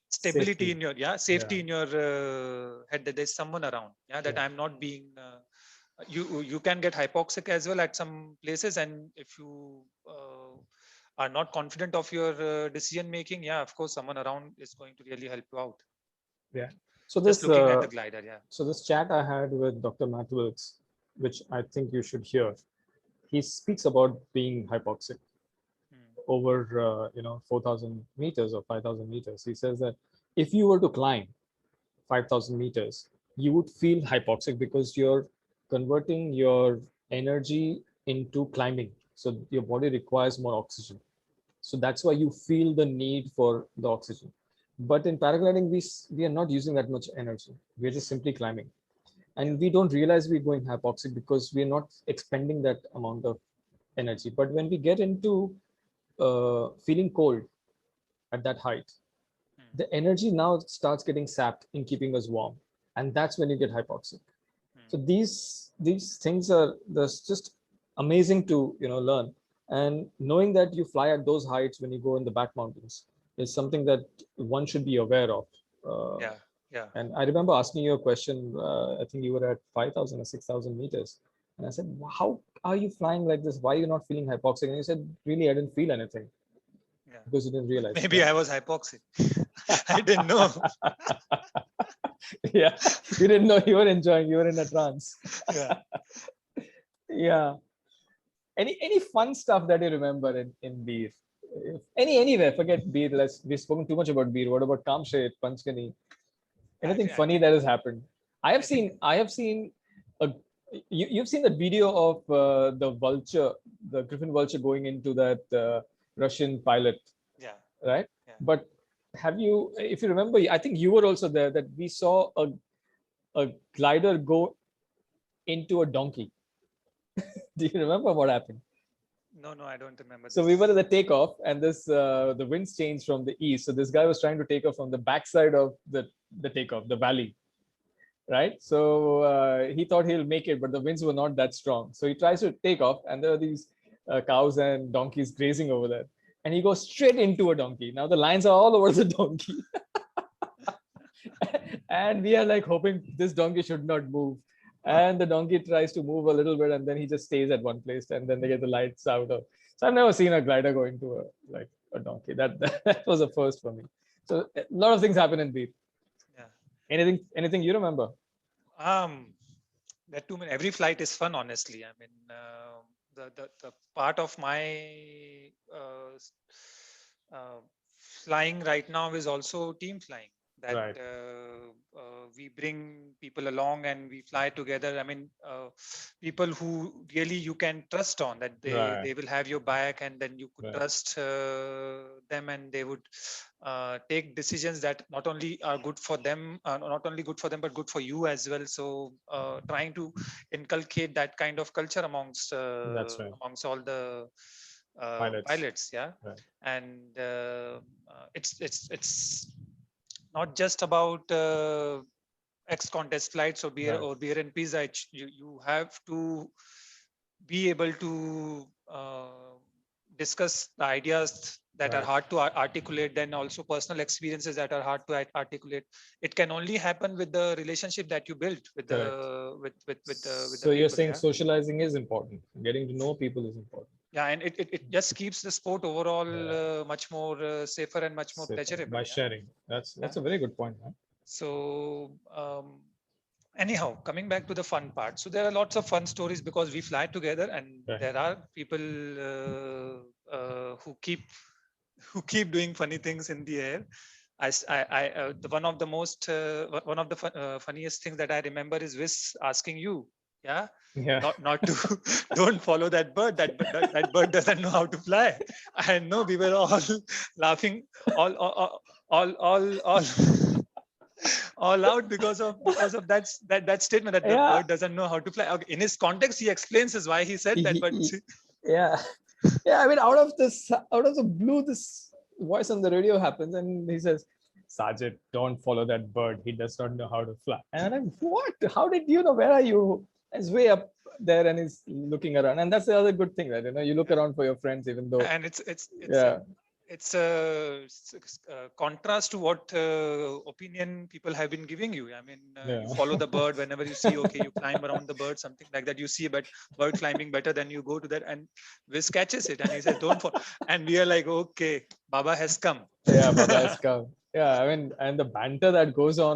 stability in your safety in your head, that there's someone around. That I'm not being you can get hypoxic as well at some places, and if you are not confident of your decision making, of course someone around is going to really help you out. So just this looking at the glider. So this chat I had with Dr. Matt Wilkes, which I think you should hear, he speaks about being hypoxic. over 4,000 meters or 5,000 meters. He says that if you were to climb 5,000 meters, you would feel hypoxic because you're converting your energy into climbing. So your body requires more oxygen. So that's why you feel the need for the oxygen. But in paragliding, we are not using that much energy. We're just simply climbing. And we don't realize we're going hypoxic because we're not expending that amount of energy. But when we get into feeling cold at that height, the energy now starts getting sapped in keeping us warm, and that's when you get hypoxic. So these things are just amazing to learn, and knowing that you fly at those heights when you go in the back mountains is something that one should be aware of. Yeah, yeah. And I remember asking you a question. I think you were at 5,000 or 6,000 meters, and I said, "How are you flying like this? Why are you not feeling hypoxic?" And you said, "Really, I didn't feel anything." Yeah. Because you didn't realize. Maybe I was hypoxic. I didn't know. Yeah, you didn't know you were enjoying. You were in a trance. Yeah. Yeah. Any fun stuff that you remember in Beer? Anywhere, forget Beer. We've spoken too much about Beer. What about Kamshet, Panchgani? Anything I funny think, that has happened? I have think- seen a you've seen that video of the vulture, the Griffin vulture going into that Russian pilot, yeah. right? Yeah. But have you, if you remember, I think you were also there, that we saw a glider go into a donkey. Do you remember what happened? No, I don't remember. So we were at the takeoff, and this the winds changed from the east. So this guy was trying to take off from the backside of the takeoff, the valley, right? So he thought he'll make it, but the winds were not that strong. So he tries to take off, and there are these cows and donkeys grazing over there, and he goes straight into a donkey. Now the lines are all over the donkey, and we are like hoping this donkey should not move. And the donkey tries to move a little bit, and then he just stays at one place, and then they get the lights out of. So I've never seen a glider go into a donkey. That was a first for me. So a lot of things happen in Beat. Yeah. Anything you remember? That too many. Every flight is fun, honestly. I mean, the part of my flying right now is also team flying. That Right. We bring people along and we fly together. I mean, people who really you can trust on, that Right. they will have your back, and then you could Right. trust them, and they would take decisions that not only are good for them, not only good for them, but good for you as well. So trying to inculcate that kind of culture amongst That's right. amongst all the Pilots. yeah. Right. And it's not just about X contest flights or beer Right. or beer and pizza. You have to be able to discuss the ideas that are Right. hard to articulate, then also personal experiences that are hard to articulate. It can only happen with the relationship that you built with the with the So people. you're saying Yeah? socializing is important. Getting to know people is important. Yeah, and it just keeps the sport overall much more safer and much more pleasurable. By Yeah? sharing. That's Yeah. a very good point, man. So anyhow, coming back to the fun part. So there are lots of fun stories because we fly together, and Right. there are people who keep doing funny things in the air. One of the most one of the funniest things that I remember is Wiz asking you, yeah, Yeah. not to don't follow that bird. That bird doesn't know how to fly. I know we were all laughing all all out because of that statement that the Yeah. bird doesn't know how to fly. Okay, in his context, he explains is why he said that. But Yeah. Yeah. I mean, out of the blue, this voice on the radio happens, and he says, "Sergeant, don't follow that bird. He does not know how to fly." And I'm like, "What? How did you know? Where are you?" It's way up there, and he's looking around. And that's the other good thing, right? You look around for your friends, even though. and it's Yeah. it's a contrast to what opinion people have been giving you. I mean, you follow the bird whenever you see, okay, you climb around the bird, something like that. You see a bird climbing better, than you go to that, and Wiz catches it, and he says, "Don't fall." And we are like, okay, Baba has come. Yeah, Baba has come. Yeah, I mean, and the banter that goes on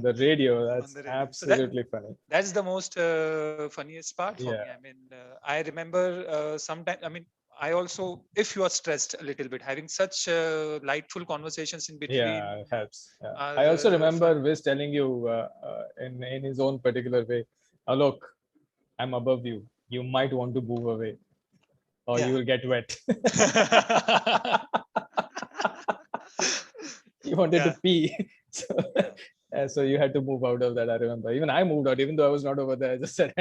the radio, that's absolutely funny. That's the most funniest part for me. I mean, I remember sometime. I mean, I also, if you are stressed a little bit, having such lightful conversations in between. Yeah, it helps. Yeah. Are, I also remember fun. Viz telling you in his own particular way, Alok, I'm above you. You might want to move away or you will get wet. You wanted to pee. So, so you had to move out of that. I remember. Even I moved out, even though I was not over there. I just said,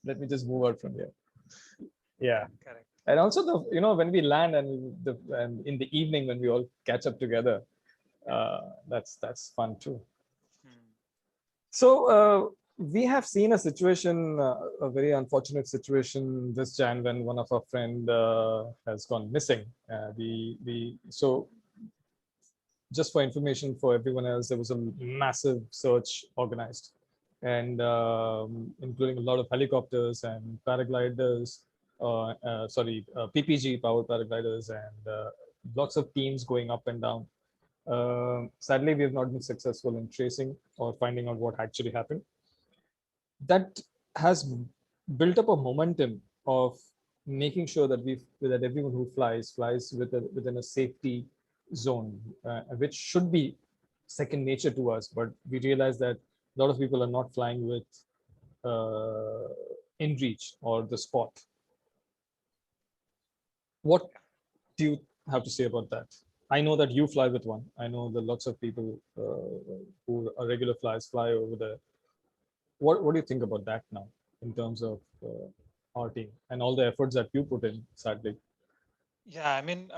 let me just move out from here. Yeah. Correct. And also when we land and in the evening when we all catch up together, that's fun too. So we have seen a situation, a very unfortunate situation this Jan when one of our friend has gone missing. So just for information for everyone else, there was a massive search organized, and including a lot of helicopters and paragliders, PPG powered paragliders, and lots of teams going up and down. Sadly, we have not been successful in tracing or finding out what actually happened. That has built up a momentum of making sure that everyone who flies within a safety zone, which should be second nature to us. But we realize that a lot of people are not flying with in reach or the spot. What do you have to say about that? I know that you fly with one. I know that lots of people who are regular flyers fly over there. What do you think about that now in terms of our team and all the efforts that you put in, sadly? Yeah, I mean,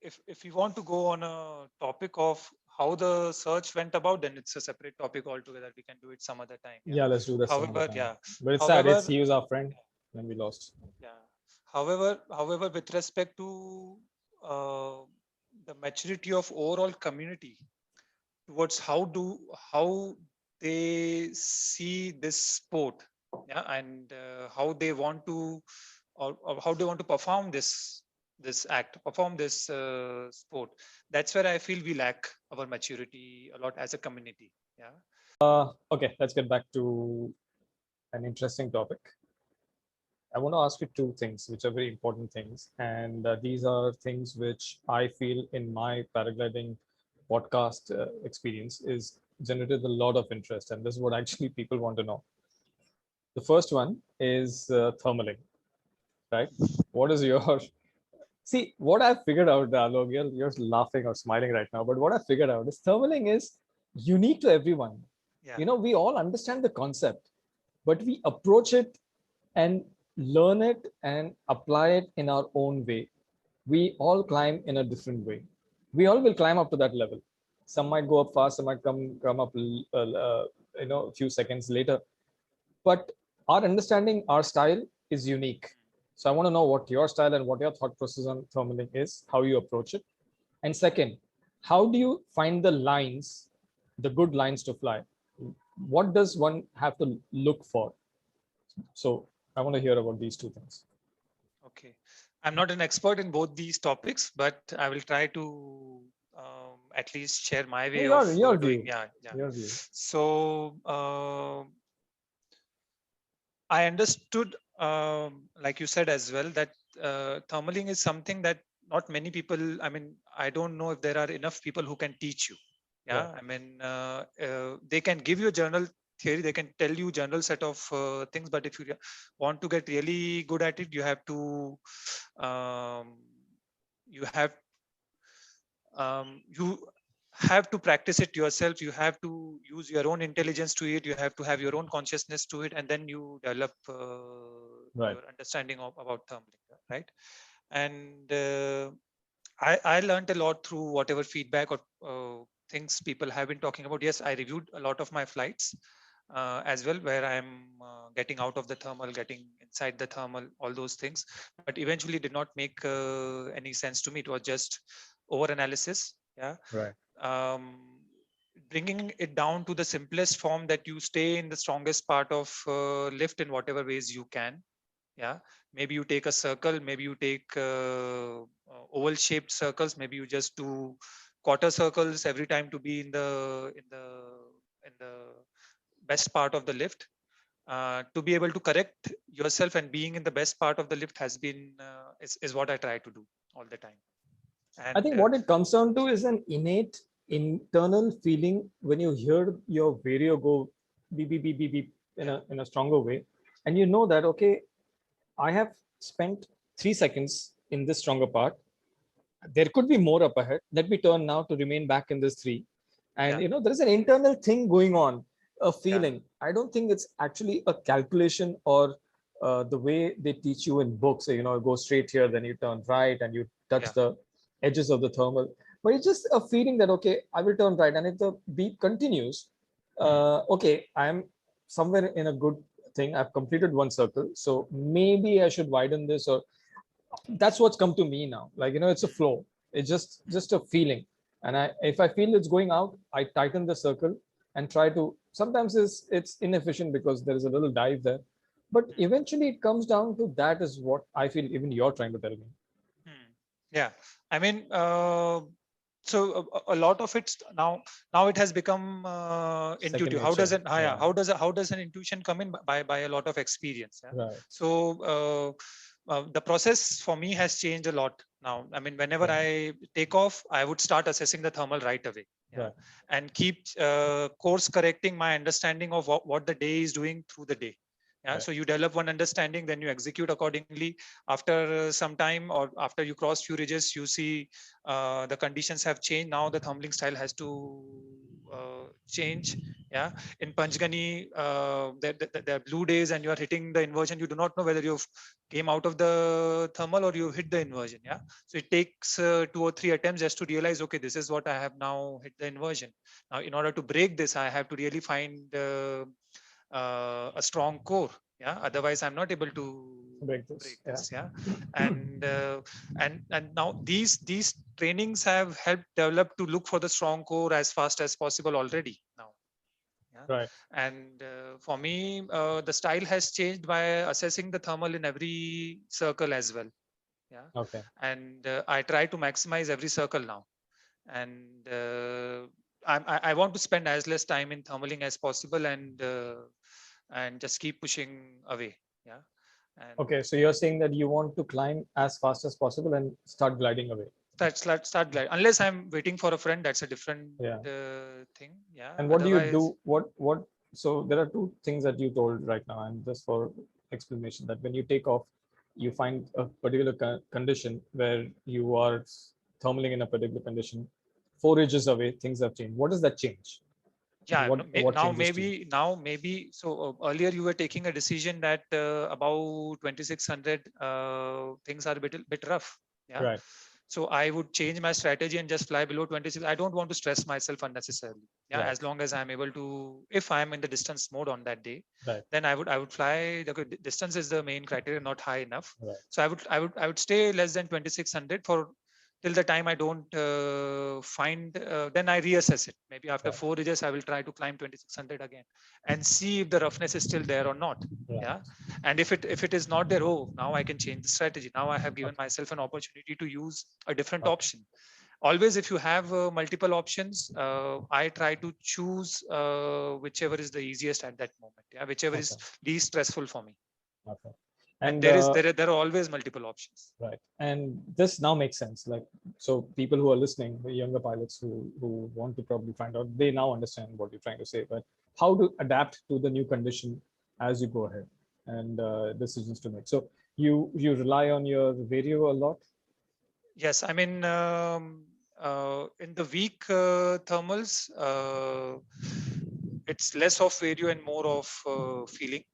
if you want to go on a topic of how the search went about, then it's a separate topic altogether. We can do it some other time. Yeah, let's do that some other However, time. But it's sad. He was our friend when we lost. Yeah. However, with respect to the maturity of overall community towards how they see this sport, and how they want to or how they want to perform this sport. That's where I feel we lack our maturity a lot as a community. Okay, let's get back to an interesting topic. I want to ask you two things, which are very important things. And these are things which I feel in my paragliding podcast experience is generated a lot of interest. And this is what actually people want to know. The first one is thermaling, right? What is your... See, what I've figured out, Alok, you're laughing or smiling right now, but what I figured out is thermaling is unique to everyone. Yeah. We all understand the concept, but we approach it and learn it and apply it in our own way. We all climb in a different way. We all will climb up to that level. Some might go up fast, some might come up a few seconds later. But our understanding, our style is unique. So I want to know what your style and what your thought process on thermaling is, how you approach it. And second, how do you find the lines, the good lines to fly? What does one have to look for? So I want to hear about these two things. Okay. I'm not an expert in both these topics, but I will try to at least share my way of doing. Your view. So I understood, like you said as well, that thermaling is something that not many people, I mean, I don't know if there are enough people who can teach you. Yeah. Right. I mean, they can give you a general theory, they can tell you general set of things, but if you want to get really good at it, you have to practice it yourself. You have to use your own intelligence to it. You have to have your own consciousness to it, and then you develop your understanding about thermaling, right? And I learned a lot through whatever feedback or things people have been talking about. Yes, I reviewed a lot of my flights as well, where I'm getting out of the thermal, getting inside the thermal, all those things. But eventually did not make any sense to me. It was just over analysis. Yeah. Right. Bringing it down to the simplest form, that you stay in the strongest part of lift in whatever ways you can. Yeah. Maybe you take a circle, maybe you take oval shaped circles, maybe you just do quarter circles every time to be in the best part of the lift. To be able to correct yourself and being in the best part of the lift has been is what I try to do all the time. And I think what it comes down to is an innate internal feeling when you hear your vario go beep beep beep beep beep in a stronger way, and you know that okay, I have spent 3 seconds in this stronger part. There could be more up ahead. Let me turn now to remain back in this three. And there is an internal thing going on, a feeling. I don't think it's actually a calculation or the way they teach you in books. Go straight here, then you turn right and you touch the edges of the thermal. But it's just a feeling that, okay, I will turn right. And if the beep continues, okay, I'm somewhere in a good thing. I've completed one circle. So maybe I should widen this, or that's what's come to me now. Like, it's a flow. It's just a feeling. And if I feel it's going out, I tighten the circle and try to. Sometimes it's inefficient because there is a little dive there, but eventually it comes down to that is what I feel even you're trying to tell me. Yeah, I mean, so a lot of it now it has become intuitive. How does it? How does an intuition come in by a lot of experience? Right. So the process for me has changed a lot now. I mean, whenever I take off, I would start assessing the thermal right away, and keep course correcting my understanding of what the day is doing through the day. So you develop one understanding, then you execute accordingly. After some time, or after you cross few ridges, you see the conditions have changed. Now the thumbling style has to change. In Panchgani, there are blue days and you are hitting the inversion. You do not know whether you've came out of the thermal or you hit the inversion. So it takes 2 or 3 attempts just to realize, okay, this is what I have now hit the inversion. Now, in order to break this, I have to really find a strong core. Otherwise I'm not able to break this. And now these trainings have helped develop to look for the strong core as fast as possible already now. Right. And for me, the style has changed by assessing the thermal in every circle as well. Okay. And I try to maximize every circle now. And I want to spend as less time in thermaling as possible, and just keep pushing away. And okay, so you're saying that you want to climb as fast as possible and start gliding away. Start glide. Unless I'm waiting for a friend, that's a different thing. And what do you do? What? So there are two things that you told right now, and just for explanation, that when you take off, you find a particular condition where you are thermaling in a particular condition. 4 ridges away, things have changed. What does that change? Now maybe so earlier you were taking a decision that about 2600 things are a bit rough. Right. So I would change my strategy and just fly below 26. I don't want to stress myself unnecessarily. Right. As long as I'm able to, if I'm in the distance mode on that day, right. then I would fly. The distance is the main criteria, not high enough. Right. So I would stay less than 2600 for till the time I don't find, then I reassess it. Maybe after 4 ridges, I will try to climb 2600 again and see if the roughness is still there or not. And if it is not there, oh, now I can change the strategy. Now I have given myself an opportunity to use a different option. Always, if you have multiple options, I try to choose whichever is the easiest at that moment. Whichever is least stressful for me. And there are always multiple options. Right. And this now makes sense. Like, so people who are listening, the younger pilots who want to probably find out, they now understand what you're trying to say, but how to adapt to the new condition as you go ahead and decisions to make. So you rely on your vario a lot? Yes. I mean, in the weak thermals, it's less of vario and more of feeling.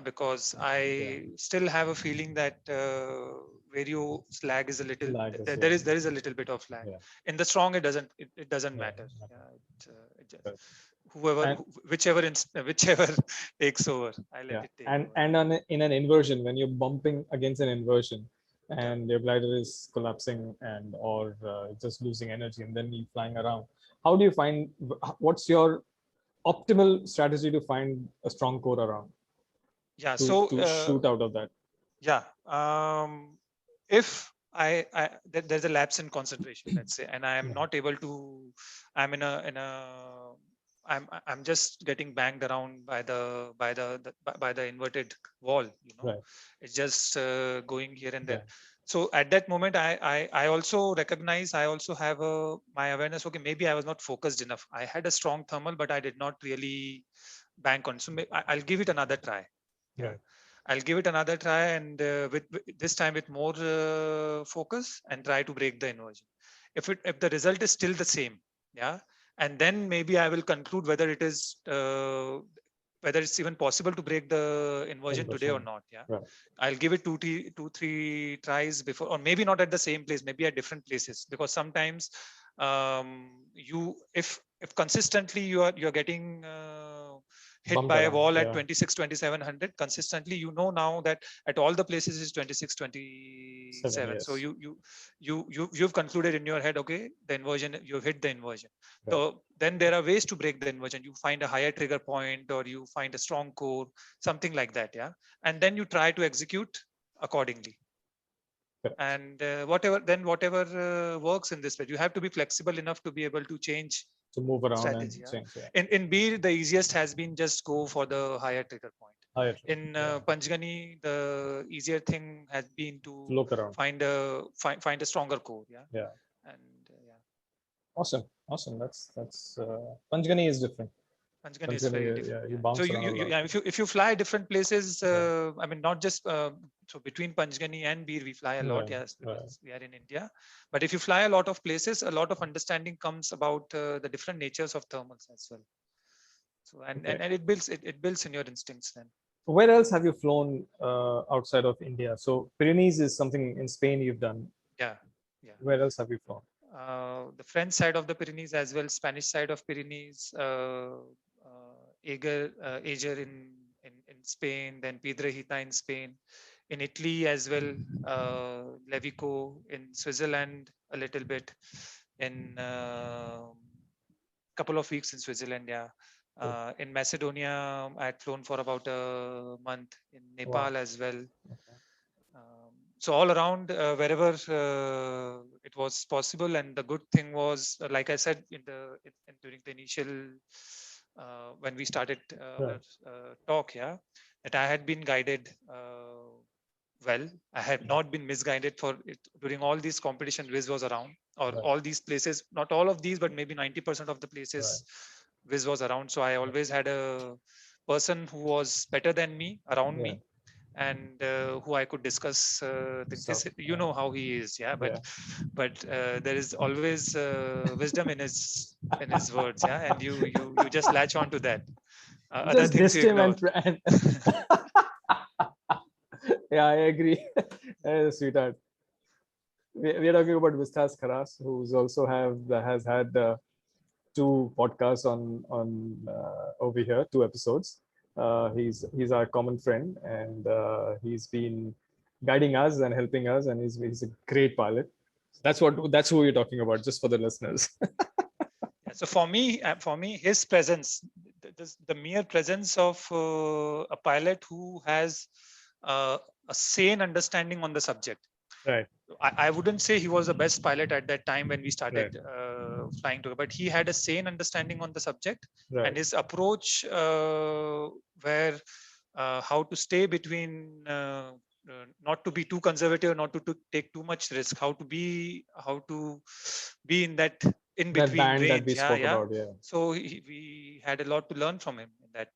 Because I still have a feeling that vario's lag is a little. There is a little bit of lag. In the strong, it doesn't matter. Whichever takes over, I let it take over. And in an inversion, when you're bumping against an inversion and your glider is collapsing or just losing energy, and then you're flying around, how do you find? What's your optimal strategy to find a strong core around? To shoot out of that. If there's a lapse in concentration, let's say, and I am not able to, I'm I'm just getting banged around by the inverted wall. It's just going here and there. So at that moment, I also recognize, I also have my awareness. Okay, maybe I was not focused enough. I had a strong thermal, but I did not really bank on. So I'll give it another try. Yeah. Right. I'll give it another try, and with this time with more focus, and try to break the inversion. If the result is still the same, yeah, and then maybe I will conclude whether it is whether it's even possible to break the inversion today or 10%. not. Yeah, Right. I'll give it 3 tries before, or maybe not at the same place, maybe at different places, because sometimes if consistently you're getting hit Bumped by a around, wall at yeah. 26,2700 consistently, you know now that at all the places is 26,27. Yes. So you've concluded in your head, okay, the inversion, you've hit the inversion. Right. So then there are ways to break the inversion. You find a higher trigger point, or you find a strong core, something like that. Yeah. And then you try to execute accordingly. Correct. And whatever works in this way, you have to be flexible enough to be able to change To move around strategy. and Yeah. change. Yeah. In B, the easiest has been just go for the higher trigger point. Higher, In yeah. Panchgani, the easier thing has been to Look around. find a stronger core. Yeah. Yeah. And yeah, Awesome. That's Panchgani is different. Panchgani is very Yeah, different. you Yeah. bounce So around a lot. yeah, if you fly different places, Yeah. I mean, not just so between Panchgani and Bir, we fly a lot, Right, yes, right. because we are in India. But if you fly a lot of places, a lot of understanding comes about the different natures of thermals as well. So and it builds in your instincts then. Where else have you flown outside of India? So Pyrenees is something in Spain you've done. Yeah, yeah. Where else have you flown? The French side of the Pyrenees as well, Spanish side of Pyrenees, Ager in Spain, then Piedrahita in Spain, in Italy as well, Levico in Switzerland a little bit, in couple of weeks in Switzerland, yeah. In Macedonia, I had flown for about a month, in Nepal as well. Okay. So all around wherever it was possible, and the good thing was, like I said during the initial when we started our talk, yeah, that I had been guided well. I had not been misguided for it during all these competitions. Wiz was around, or all these places, not all of these, but maybe 90% of the places Wiz was around. So I always had a person who was better than me around me, and who I could discuss things. You know how he is, yeah. But there is always wisdom in his words, yeah. And you just latch on to that. Other Just things dissed you him ignore. and yeah, I agree. Sweetheart. We are talking about Vistas Kharas, who's also has had 2 podcasts on over here, 2 episodes. He's our common friend, and he's been guiding us and helping us, and he's a great pilot. That's who you're talking about, just for the listeners. So for me, his presence, the mere presence of a pilot who has a sane understanding on the subject. Right. I wouldn't say he was the best pilot at that time when we started flying together, but he had a sane understanding on the subject, and his approach where how to stay between not to be too conservative, not to take too much risk, how to be in that in between band range. that we spoke about, yeah. So we had a lot to learn from him in that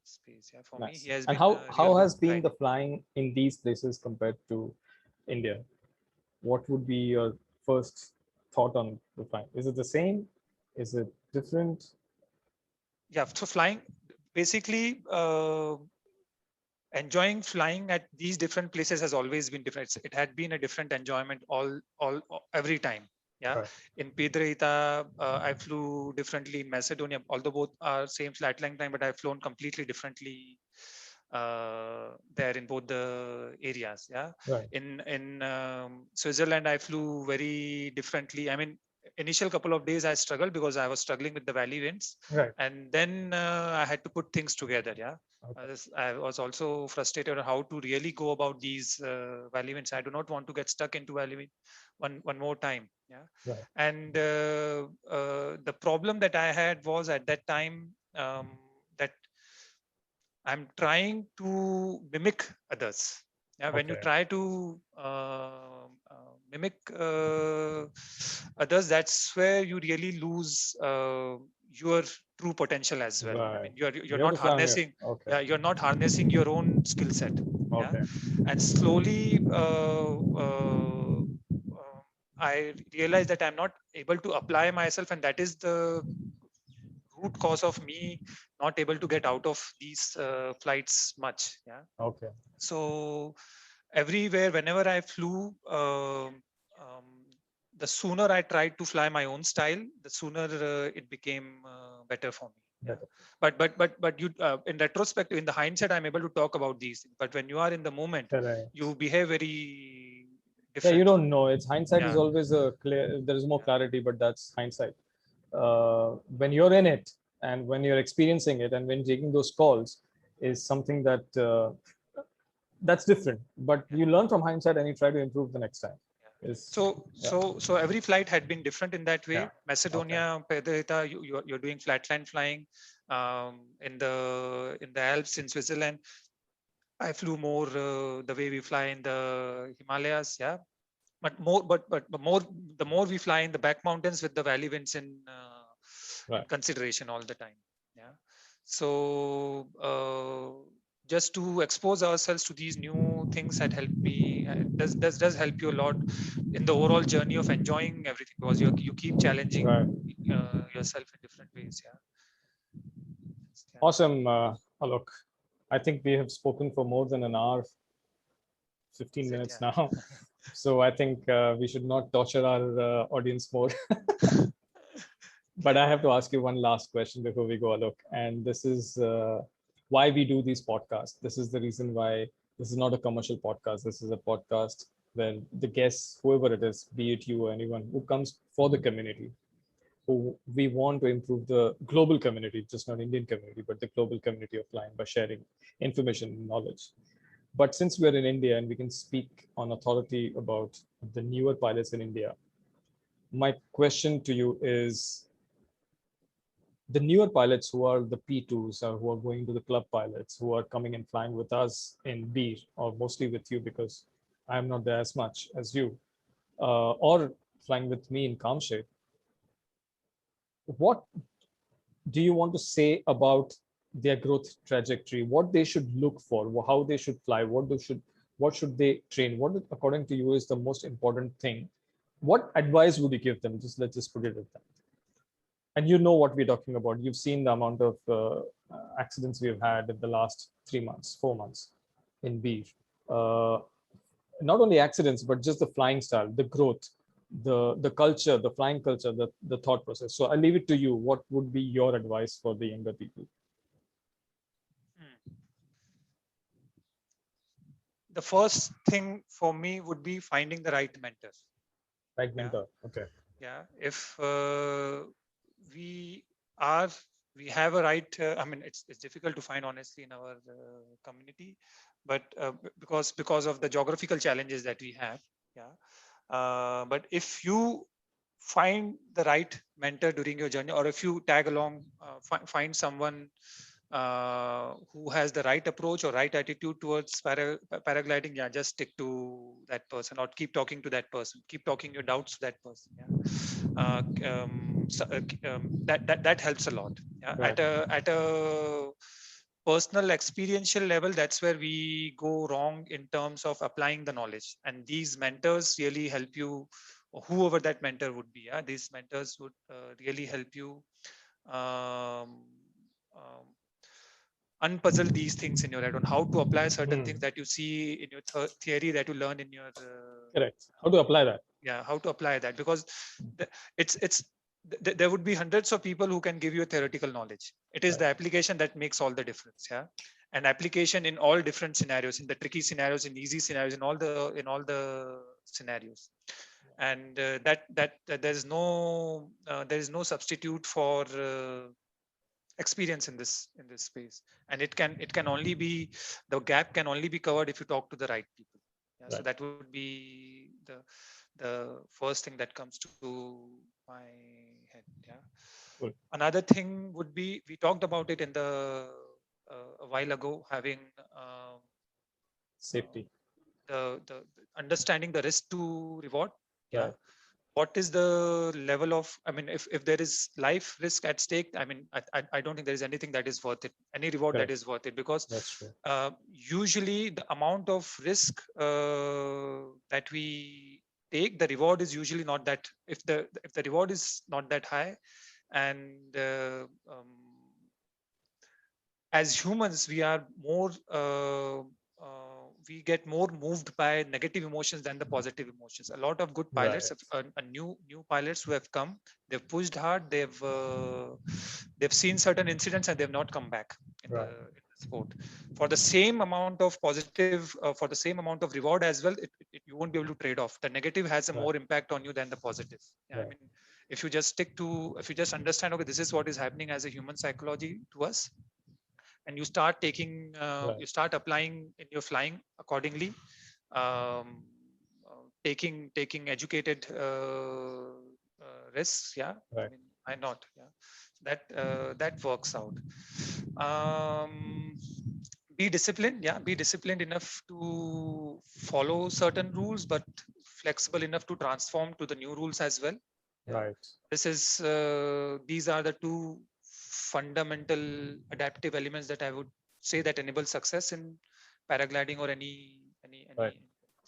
space. Yeah, for me, he has and been. how has been the flying in these places compared to India? What would be your first thought on the flying? Is it the same? Is it different? Yeah, so flying, basically, enjoying flying at these different places has always been different. It had been a different enjoyment every time. Yeah, in Piedrahita, I flew differently. In Macedonia, although both are same flight length time, but I've flown completely differently there in both the areas. Yeah, in Switzerland, I flew very differently. I mean, initial couple of days I struggled because I was struggling with the valley winds, and then I had to put things together. Yeah, I was also frustrated on how to really go about these valley winds. I do not want to get stuck into valley wind one more time. Yeah, and the problem that I had was at that time that I'm trying to mimic others. Yeah, when you Okay. try to mimic others, that's where you really lose your true potential as well. I Right. mean, you're You have not to fly on your. harnessing. Okay. Yeah, you're not harnessing your own skill set. Yeah, Okay. and slowly I realized that I'm not able to apply myself, and that is the root cause of me not able to get out of these flights much. Yeah, Okay. so everywhere whenever I flew, um, the sooner I tried to fly my own style, the sooner it became better for me. Yeah, Better. but you in retrospect, in the hindsight, I'm able to talk about these things, but when you are in the moment, Correct. you behave very Yeah, you differently. don't know. It's hindsight is Yeah, always a clear. There is more yeah, clarity, but that's hindsight. When you're in it and when you're experiencing it and when taking those calls is something that that's different. But yeah, you learn from hindsight and you try to improve the next time. yeah. Is yeah, So every flight had been different in that way. yeah. Okay. Macedonia, Pedrita, you're doing flatland flying. In the Alps in Switzerland, I flew more the way we fly in the Himalayas. Yeah, but more, the more we fly in the back mountains with the valley winds in Right. consideration all the time. Yeah, so just to expose ourselves to these new things that help me, does help you a lot in the overall journey of enjoying everything, because you keep challenging Right. yourself in different ways. Yeah, yeah. Awesome, Alok. I think we have spoken for more than an hour, 15 That's it. minutes Yeah. now. So I think we should not torture our audience more. But Okay. I have to ask you one last question before we go, Alok. And this is why we do these podcasts. This is the reason why this is not a commercial podcast. This is a podcast where the guests, whoever it is, be it you or anyone who comes for the community, who we want to improve the global community, just not Indian community, but the global community of flying by sharing information and knowledge. But since we're in India and we can speak on authority about the newer pilots in India, my question to you is the newer pilots who are the P2s or who are going to the club pilots, who are coming and flying with us in B or mostly with you because I'm not there as much as you, or flying with me in Kamshed, what do you want to say about their growth trajectory? What they should look for, how they should fly, what should they train? What, according to you, is the most important thing? What advice would you give them? Just let's just put it at that. And you know what we're talking about. You've seen the amount of accidents we've had in the last 3 months, 4 months in Beer. Uh, Not only accidents, but just the flying style, the growth, the culture, the flying culture, the thought process. So I'll leave it to you. What would be your advice for the younger people? Hmm. The first thing for me would be finding the right mentor. Right Yeah, mentor. Okay. yeah. If we are, we have a right. I mean, it's difficult to find honestly in our community, but because of the geographical challenges that we have. Yeah. But if you find the right mentor during your journey, or if you tag along, find someone who has the right approach or right attitude towards paragliding, yeah, just stick to that person, or keep talking to that person, keep talking your doubts to that person. Yeah, that helps a lot. Yeah, Right. at a personal experiential level, that's where we go wrong in terms of applying the knowledge, and these mentors really help you, or whoever that mentor would be. Yeah, these mentors would really help you um, um, unpuzzle these things in your head on how to apply certain things Hmm. that you see in your theory that you learn in your Correct. How to apply that? yeah, how to apply that, because it's there would be hundreds of people who can give you a theoretical knowledge. It is Right. the application that makes all the difference. Yeah, and application in all different scenarios, in the tricky scenarios, in easy scenarios, in all the scenarios. And that there is no substitute for experience in this space, and it can only be, the gap can only be covered if you talk to the right people. Yeah, so Right. that would be the first thing that comes to my head. Yeah, Good. another thing would be, we talked about it in the a while ago, having um, Safety. the understanding the risk to reward. Yeah. Right. What is the level of, I mean, if there is life risk at stake, I mean, I don't think there is anything that is worth it, any reward Correct. that is worth it, because That's true. usually the amount of risk that we take, the reward is usually not that, if the reward is not that high, and as humans we are more we get more moved by negative emotions than the positive emotions. A lot of good pilots, Right. a new pilots who have come, they've pushed hard, they've seen certain incidents and they've not come back in Right. the sport for the same amount of positive, for the same amount of reward as well. You won't be able to trade off. The negative has a Right. more impact on you than the positive. Yeah, I Right. mean, if you just stick to, if you just understand, okay, this is what is happening as a human psychology to us, and you start taking Right. you start applying in your flying accordingly, taking educated risks. Yeah, I Right. mean, why not? Yeah, that works out. um, be disciplined. Yeah, be disciplined enough to follow certain rules, but flexible enough to transform to the new rules as well. Yeah, Right. this is these are the two fundamental adaptive elements that I would say that enable success in paragliding or Right. any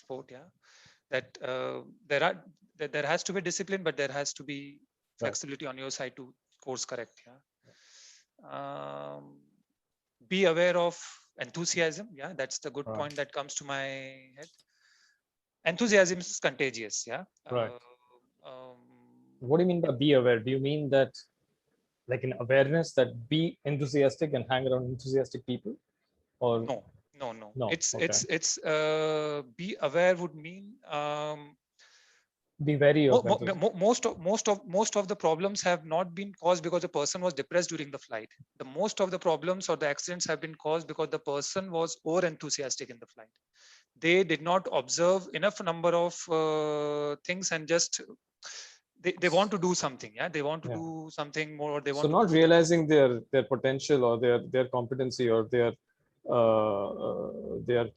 sport. Yeah, that there has to be discipline, but there has to be Right. flexibility on your side to course correct. Yeah, be aware of enthusiasm. Yeah, that's the good Right. point that comes to my head. Enthusiasm is contagious. Yeah. Right. Um, What do you mean by be aware? Do you mean that like an awareness that be enthusiastic and hang around enthusiastic people, or no, no, no. no? Okay. It's be aware would mean Be wary of enthusiasm. most of the problems have not been caused because the person was depressed during the flight. The most of the problems or the accidents have been caused because the person was over enthusiastic in the flight. They did not observe enough number of things, and just they want to do something. Yeah, they want to Yeah. do something more, or they So want to not prove them. realizing their potential or their competency or their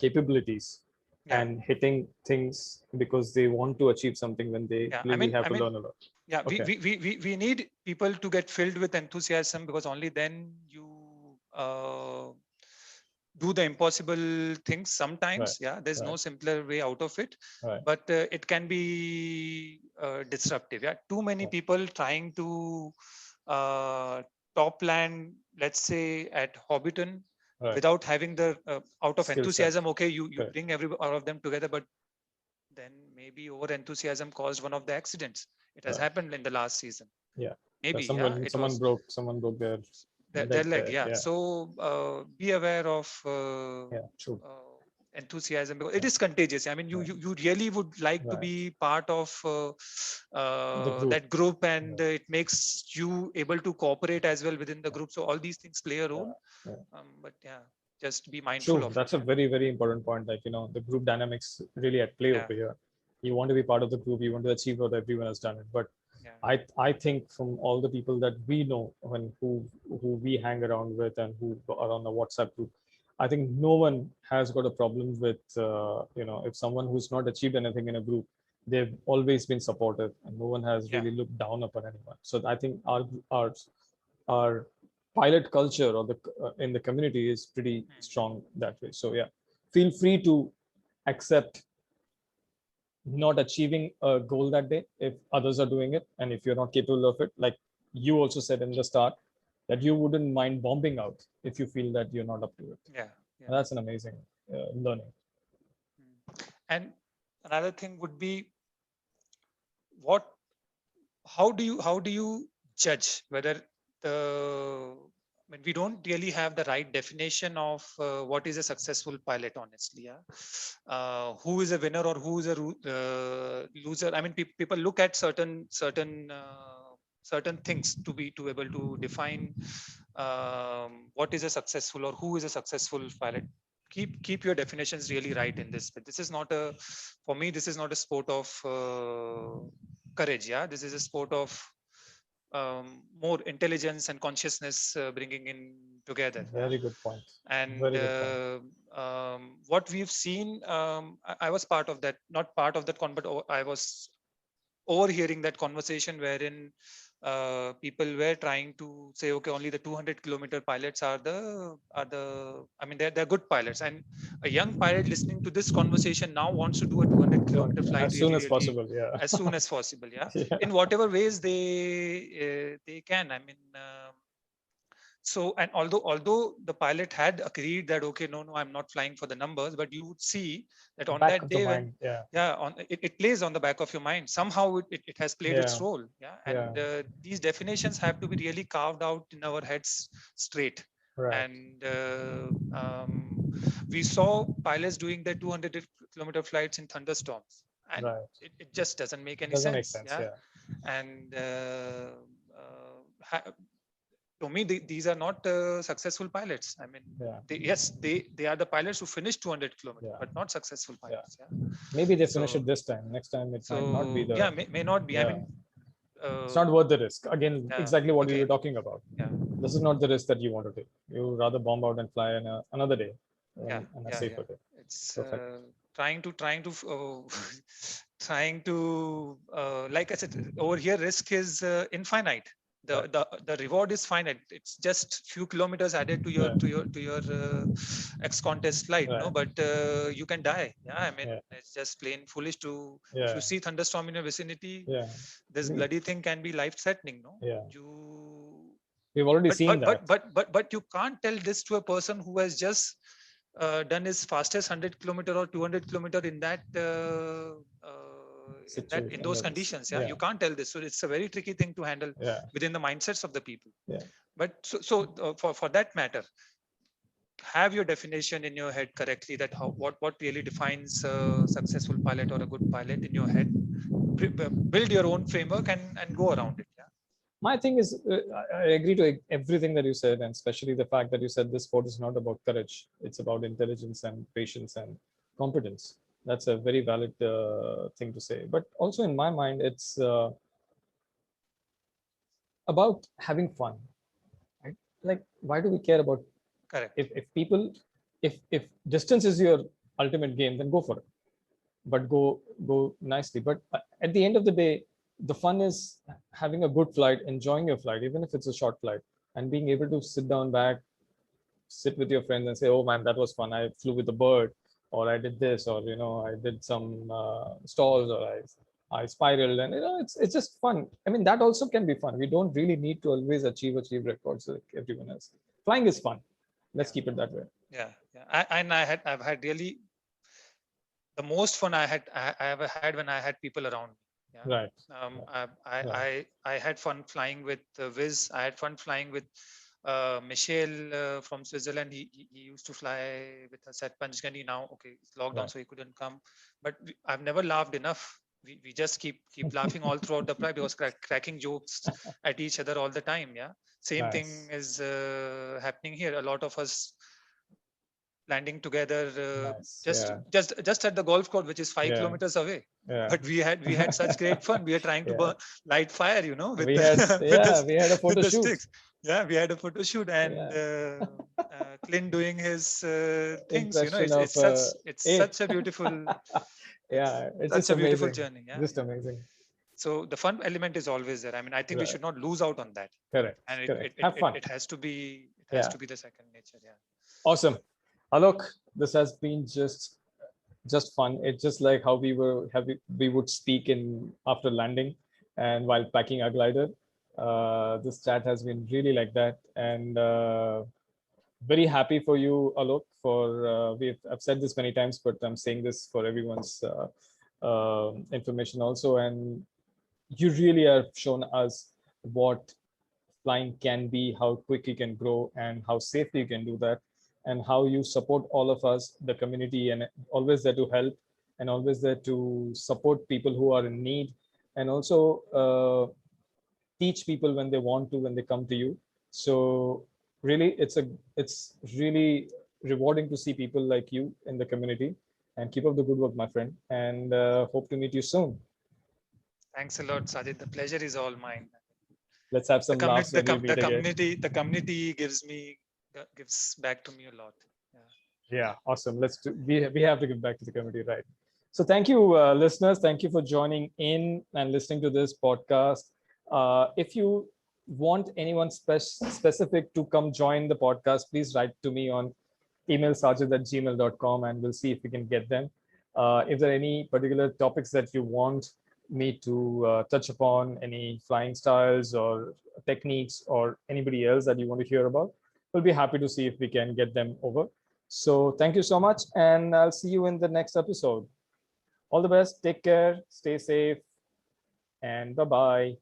capabilities, Yeah, and hitting things because they want to achieve something when they yeah. clearly have I to mean, learn a lot. yeah, Okay. we need people to get filled with enthusiasm, because only then you do the impossible things Right. sometimes. Yeah, there's no Right. simpler way out of it, Right. but it can be disruptive. Yeah, too many Right. people trying to top land, let's say at Hobbiton, Right. without having the out of Skill set. enthusiasm. Okay, you Correct. bring all of them together, but then maybe over enthusiasm caused one of the accidents. It has Right. happened in the last season. Yeah. Maybe, yeah, Someone it someone was broke someone broke their their leg leg. there. Yeah, Yeah. so be aware of Yeah. True. enthusiasm, because it Yeah. is contagious. I mean, Right. you really would like to Right. be part of The group. that group, and Right. it makes you able to cooperate as well within the group. So all these things play a Yeah. role. Yeah. But yeah, just be mindful True. of it. That's a Yeah, very, very important point. Like, the group dynamics really at play yeah, over here. You want to be part of the group, you want to achieve what everyone has done it. But yeah, I think from all the people that we know when who we hang around with and who are on the WhatsApp group, I think no one has got a problem with if someone who's not achieved anything in a group, they've always been supportive and no one has yeah. really looked down upon anyone. So I think our pilot culture or the in the community is pretty strong that way. So yeah, feel free to accept not achieving a goal that day if others are doing it, and if you're not capable of it, like you also said in the start, that you wouldn't mind bombing out if you feel that you're not up to it. Yeah, yeah. And that's an amazing learning. And another thing would be, what how do you judge whether the, I mean, we don't really have the right definition of what is a successful pilot, honestly. Yeah, who is a winner or who is a loser? I mean, people look at certain things to be to able to define what is a successful or who is a successful pilot. Keep your definitions really right in this. But this is not a, for me, this is not a sport of courage. Yeah, this is a sport of more intelligence and consciousness bringing in together. Very good point. And Very good point. what we've seen, I was part of that, not part of that con, but I was overhearing that conversation wherein people were trying to say, okay, only the 200-kilometer pilots are the I mean, they're good pilots, and a young pilot listening to this conversation now wants to do a 200-kilometer flight As soon as possible, yeah. as soon as possible, yeah, Yeah. in whatever ways they can. I mean, so, and although the pilot had agreed that, okay, no, I'm not flying for the numbers, but you would see that on Back that of the day when, mind, yeah. yeah, on it plays on the back of your mind. Somehow it has played its Yeah. role. Yeah. And Yeah. these definitions have to be really carved out in our heads straight. Right. And we saw pilots doing their 200-kilometer flights in thunderstorms. And Right. it just doesn't make any Doesn't sense. make sense, yeah. And to me, these are not successful pilots. I mean, Yeah. yes, they are the pilots who finished 200 kilometers, Yeah. but not successful pilots. Yeah. Maybe they finish So- it this time. Next time it might not be the. yeah, may not be. I Yeah. mean, It's not worth the risk. Again, yeah, exactly what you okay. were talking about. Yeah. This is not the risk that you want to take. You rather bomb out and fly another day, Yeah, and a safer day. It's Perfect. trying to trying to like I said, over here risk is infinite. Right. The reward is finite. It's just few kilometers added to your Yeah. to your X contest flight, no, Right. but you can die. Yeah, I mean, Yeah. it's just plain foolish to. If Yeah. you see thunderstorm in your vicinity, Yeah. this We- bloody thing can be life threatening, no. Yeah. You We've already seen that. but you can't tell this to a person who has just done his fastest 100-kilometer or 200-kilometer in that in those conditions. Yeah, you can't tell this, so it's a very tricky thing to handle Yeah. within the mindsets of the people. Yeah. But for that matter, have your definition in your head correctly, that what really defines a successful pilot or a good pilot in your head. Build your own framework and go around it. Yeah. My thing is, I agree to everything that you said, and especially the fact that you said this sport is not about courage. It's about intelligence and patience and competence. That's a very valid thing to say. But also in my mind, it's about having fun. Right? Like, why do we care about? Correct. If people, if distance is your ultimate game, then go for it. But go nicely. But at the end of the day, the fun is having a good flight, enjoying your flight, even if it's a short flight, and being able to sit down back, sit with your friends and say, oh man, that was fun. I flew with a bird, or I did this, or, I did some stalls, or I spiraled, and, it's just fun. I mean, that also can be fun. We don't really need to always achieve records like everyone else. Flying is fun. Let's keep it that way. Yeah. I've had really the most fun I ever had when I had people around me. Yeah. Right. I had fun flying with Viz. I had fun flying with Michel from Switzerland. He used to fly with us at Panchgani. Now, okay, it's lockdown, right, so he couldn't come. But I've never laughed enough. We just keep laughing all throughout the flight. Because cracking jokes at each other all the time. Yeah. Same Nice. thing is happening here. A lot of us landing together Nice. just at the golf course, which is 5 kilometers away. But we had such great fun. We are trying to light fire, with we had a photo shoot. Sticks. Yeah, we had a photo shoot, and Clint doing his things. It's such a beautiful. It's such just a beautiful amazing. journey. Yeah, just amazing. So the fun element is always there. I mean, I think we should not lose out on that. Correct. And Have fun. it has to be. It has to be the second nature. Yeah. Awesome. Alok, this has been just fun. It's just like how we would speak after landing and while packing our glider. This chat has been really like that, and very happy for you, Alok. For I've said this many times, but I'm saying this for everyone's information also. And you really have shown us what flying can be, how quick you can grow, and how safely you can do that, and how you support all of us, the community, and always there to help, and always there to support people who are in need, and also teach people when they want to, when they come to you. So really, it's really rewarding to see people like you in the community. And keep up the good work, my friend, and hope to meet you soon. Thanks a lot, Sajid. The pleasure is all mine. Let's have some laughs when we meet again. The community gives back to me a lot. Yeah, awesome. We have to give back to the community, right? So thank you, listeners. Thank you for joining in and listening to this podcast. If you want anyone specific to come join the podcast, please write to me on emailsajid@gmail.com and we'll see if we can get them. If there are any particular topics that you want me to touch upon, any flying styles or techniques or anybody else that you want to hear about, we'll be happy to see if we can get them over. So thank you so much, and I'll see you in the next episode. All the best. Take care. Stay safe. And bye-bye.